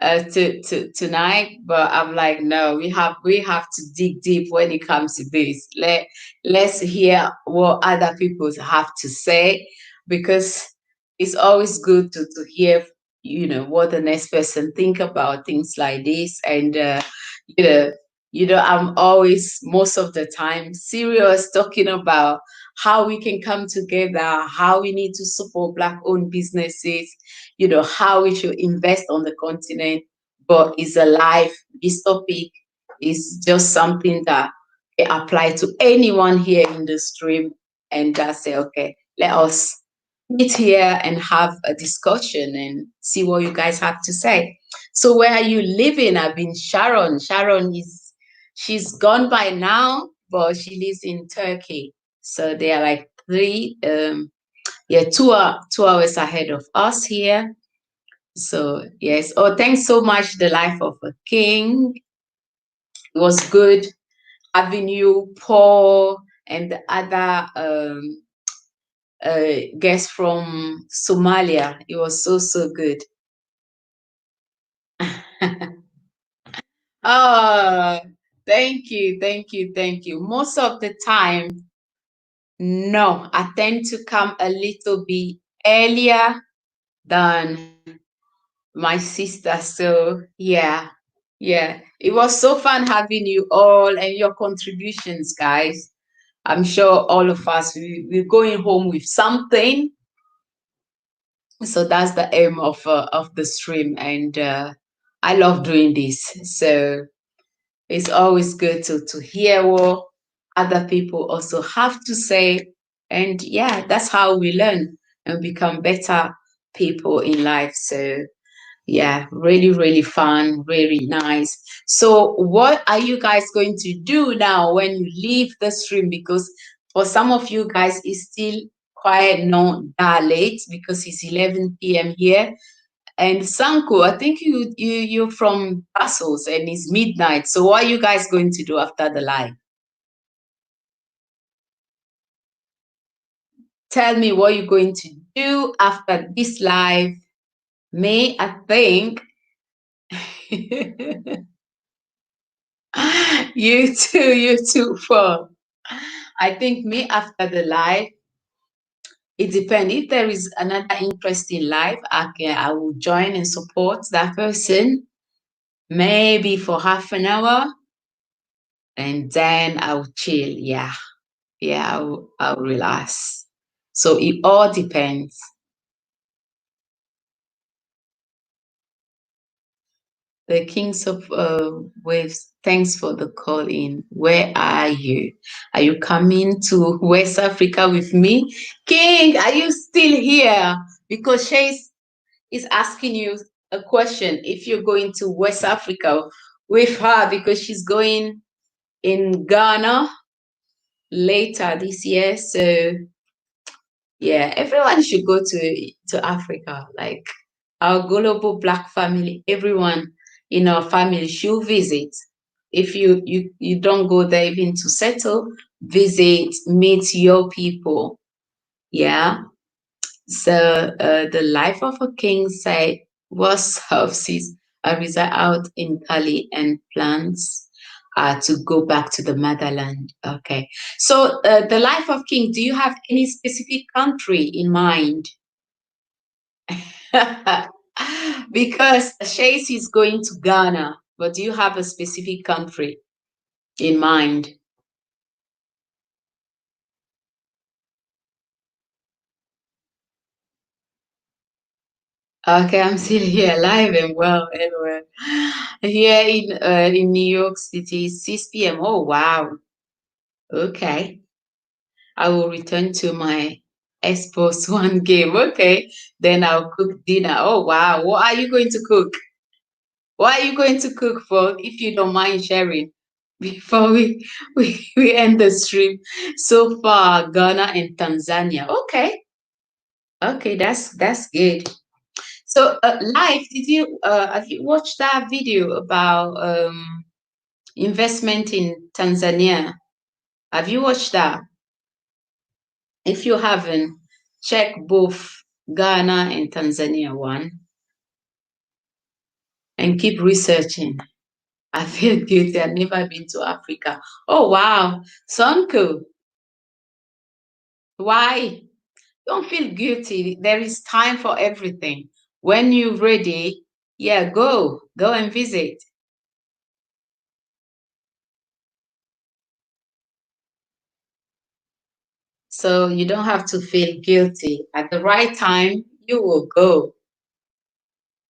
to tonight, but I'm like, no, we have to dig deep when it comes to this. Let's hear what other people have to say, because it's always good to hear what the next person think about things like this. And you know I'm always, most of the time, serious, talking about how we can come together, how we need to support Black owned businesses, how we should invest on the continent. But it's alive. This topic is just something that can apply to anyone here in the stream, and just say, okay, let us meet here and have a discussion and see what you guys have to say. So where are you living? I've been Sharon. She's gone by now, but she lives in Turkey. So they are like 2 hours ahead of us here. So yes. Oh, thanks so much, The Life of a King. It was good having you, Paul, and the other guest from Somalia. It was so good. Oh, thank you. Most of the time, no, I tend to come a little bit earlier than my sister. So yeah. It was so fun having you all and your contributions, guys. I'm sure all of us, we're going home with something. So that's the aim of the stream, and I love doing this. So it's always good to hear what other people also have to say, and yeah, that's how we learn and become better people in life. So yeah, really fun, really nice. So what are you guys going to do now when you leave the stream? Because for some of you guys, it's still quite not that late, because it's 11 p.m. here. And Sanko, I think you're from Brussels and it's midnight. So what are you guys going to do after the live? tell me what you're going to do after this live. Me, I think you too, for. I think me after the live, it depends. If there is another interesting live, I will join and support that person, maybe for half an hour, and then I'll chill. Yeah, yeah, I'll relax. So it all depends. The Kings of Waves, thanks for the call in. Where are you? Are you coming to West Africa with me? King, are you still here? Because Chase is asking you a question if you're going to West Africa with her, because she's going in Ghana later this year. So yeah, everyone should go to Africa. Like our global Black family, everyone in our family should visit. If you don't go there even to settle, visit, meet your people. Yeah. So the life of a king said was houses. I reside out in Cali and plans to go back to the motherland. Okay. So the life of king, do you have any specific country in mind? Because Chase is going to Ghana, but do you have a specific country in mind? Okay, I'm still here, alive and well, anyway. Here in New York City, 6 p.m. Oh wow. Okay. I will return to my Xbox One game. Okay. Then I'll cook dinner. Oh wow. What are you going to cook? What are you going to cook for, if you don't mind sharing? Before we end the stream. So far, Ghana and Tanzania. Okay. Okay, that's good. So, live, did you have you watched that video about investment in Tanzania? Have you watched that? If you haven't, check both Ghana and Tanzania one and keep researching. I feel guilty. I've never been to Africa. Oh wow, Sonko, why? Don't feel guilty. There is time for everything. When you're ready, yeah, go and visit. So you don't have to feel guilty. At the right time, you will go.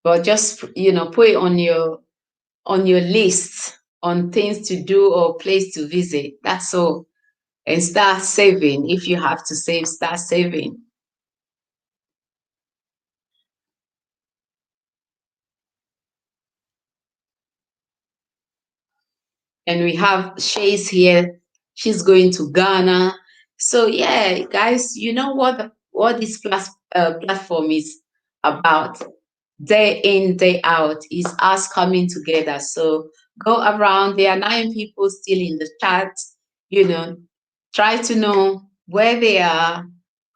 But just put it on your list on things to do or place to visit. That's all. And start saving. If you have to save, start saving. And we have Shay's here. She's going to Ghana. So yeah, guys, you know what this platform is about. Day in, day out is us coming together. So go around. There are 9 people still in the chat. Try to know where they are,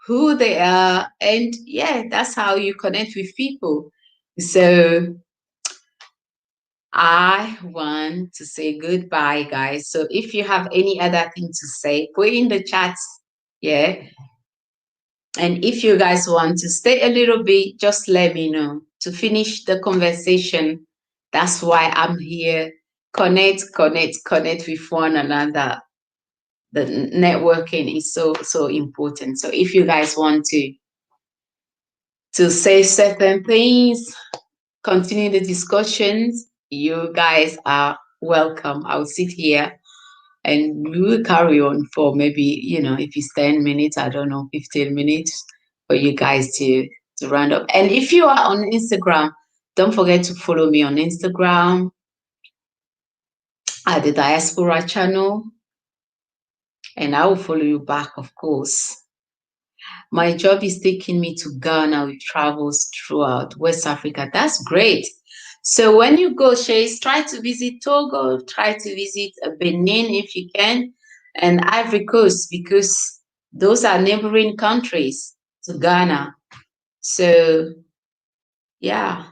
who they are, and yeah, that's how you connect with people. So I want to say goodbye, guys. So if you have any other thing to say, put in the chat. Yeah. And if you guys want to stay a little bit, just let me know to finish the conversation. That's why I'm here. Connect with one another. The networking is so important. So if you guys want to say certain things, continue the discussions, you guys are welcome. I'll sit here and we will carry on for maybe, if it's 10 minutes, I don't know, 15 minutes for you guys to round up. And if you are on Instagram, don't forget to follow me on Instagram at the Diaspora channel. And I will follow you back, of course. My job is taking me to Ghana with travels throughout West Africa. That's great. So when you go, Chase, try to visit Togo, try to visit Benin if you can, and Ivory Coast, because Those are neighboring countries to Ghana. So yeah.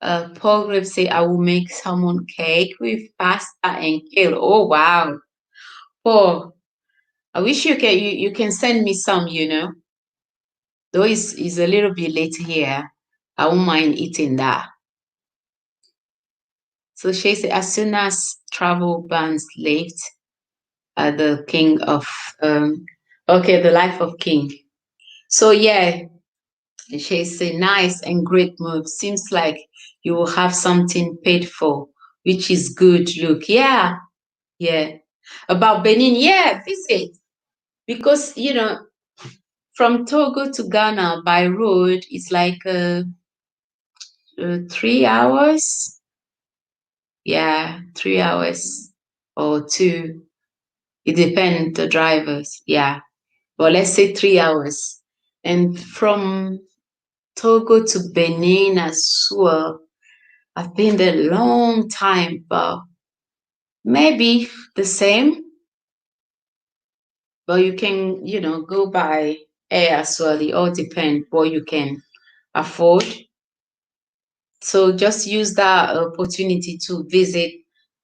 Paul Graves say I will make salmon cake with pasta and kale. Oh wow. Paul, I wish you can send me some, Though it's a little bit late here. I won't mind eating that. So she said as soon as travel bans lift, the king of okay, the life of king. So yeah, she said nice and great move. Seems like you will have something paid for, which is good. Look, yeah, yeah. About Benin, yeah, visit. Because from Togo to Ghana by road it's like 3 hours. Yeah, 3 hours or two. It depends the drivers. Yeah. But let's say 3 hours. And from Togo to Benin as well. I've been there a long time, but maybe the same. But you can, go by air as well. It all depends what you can afford. So just use that opportunity to visit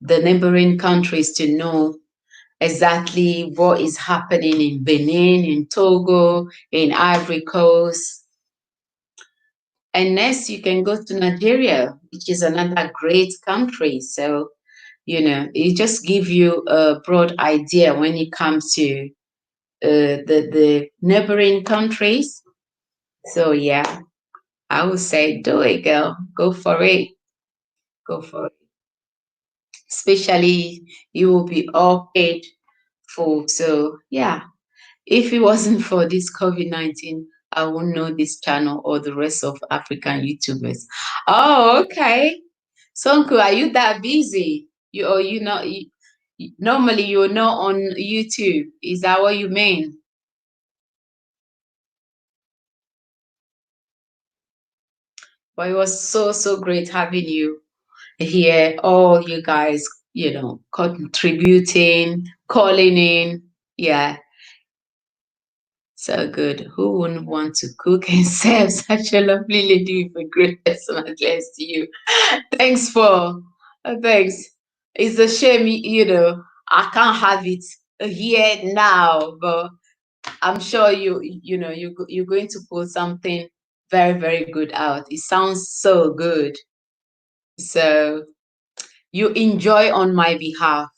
the neighboring countries to know exactly what is happening in Benin, in Togo, in Ivory Coast. And next, you can go to Nigeria, which is another great country. So, it just gives you a broad idea when it comes to the neighboring countries. So, yeah, I would say do it, girl. Go for it. Go for it. Especially, you will be all paid for. So, yeah. If it wasn't for this COVID-19, I wouldn't know this channel or the rest of African YouTubers. Oh, okay. Sonku, are you that busy? Normally you're not on YouTube. Is that what you mean? But it was so, so great having you here. All you guys, contributing, calling in. Yeah. So good. Who wouldn't want to cook and serve such a lovely lady with a great personality as you? Thanks for, thanks. It's a shame, I can't have it here now, but I'm sure you're going to put something very, very good out. It sounds so good. So you enjoy on my behalf.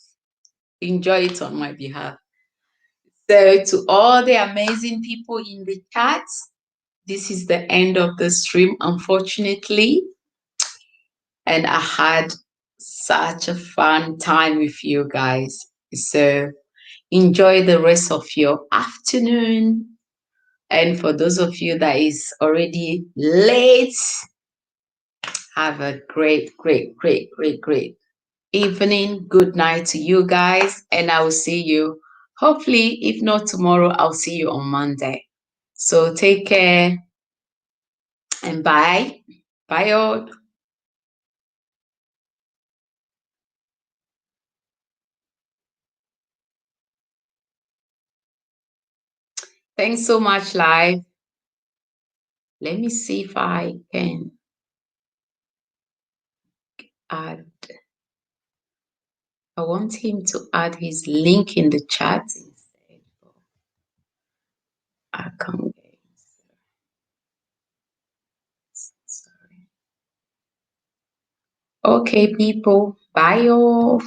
Enjoy it on my behalf. So to all the amazing people in the chat, this is the end of the stream, unfortunately. And I had such a fun time with you guys. So enjoy the rest of your afternoon. And for those of you that is already late, have a great, great, great, great, great evening. Good night to you guys. And I will see you, hopefully, if not tomorrow, I'll see you on Monday. So take care and bye. Bye all. Thanks so much, live. Let me see if I can add. I want him to add his link in the chat instead. I can't get it. Sorry. Okay, people. Bye, all.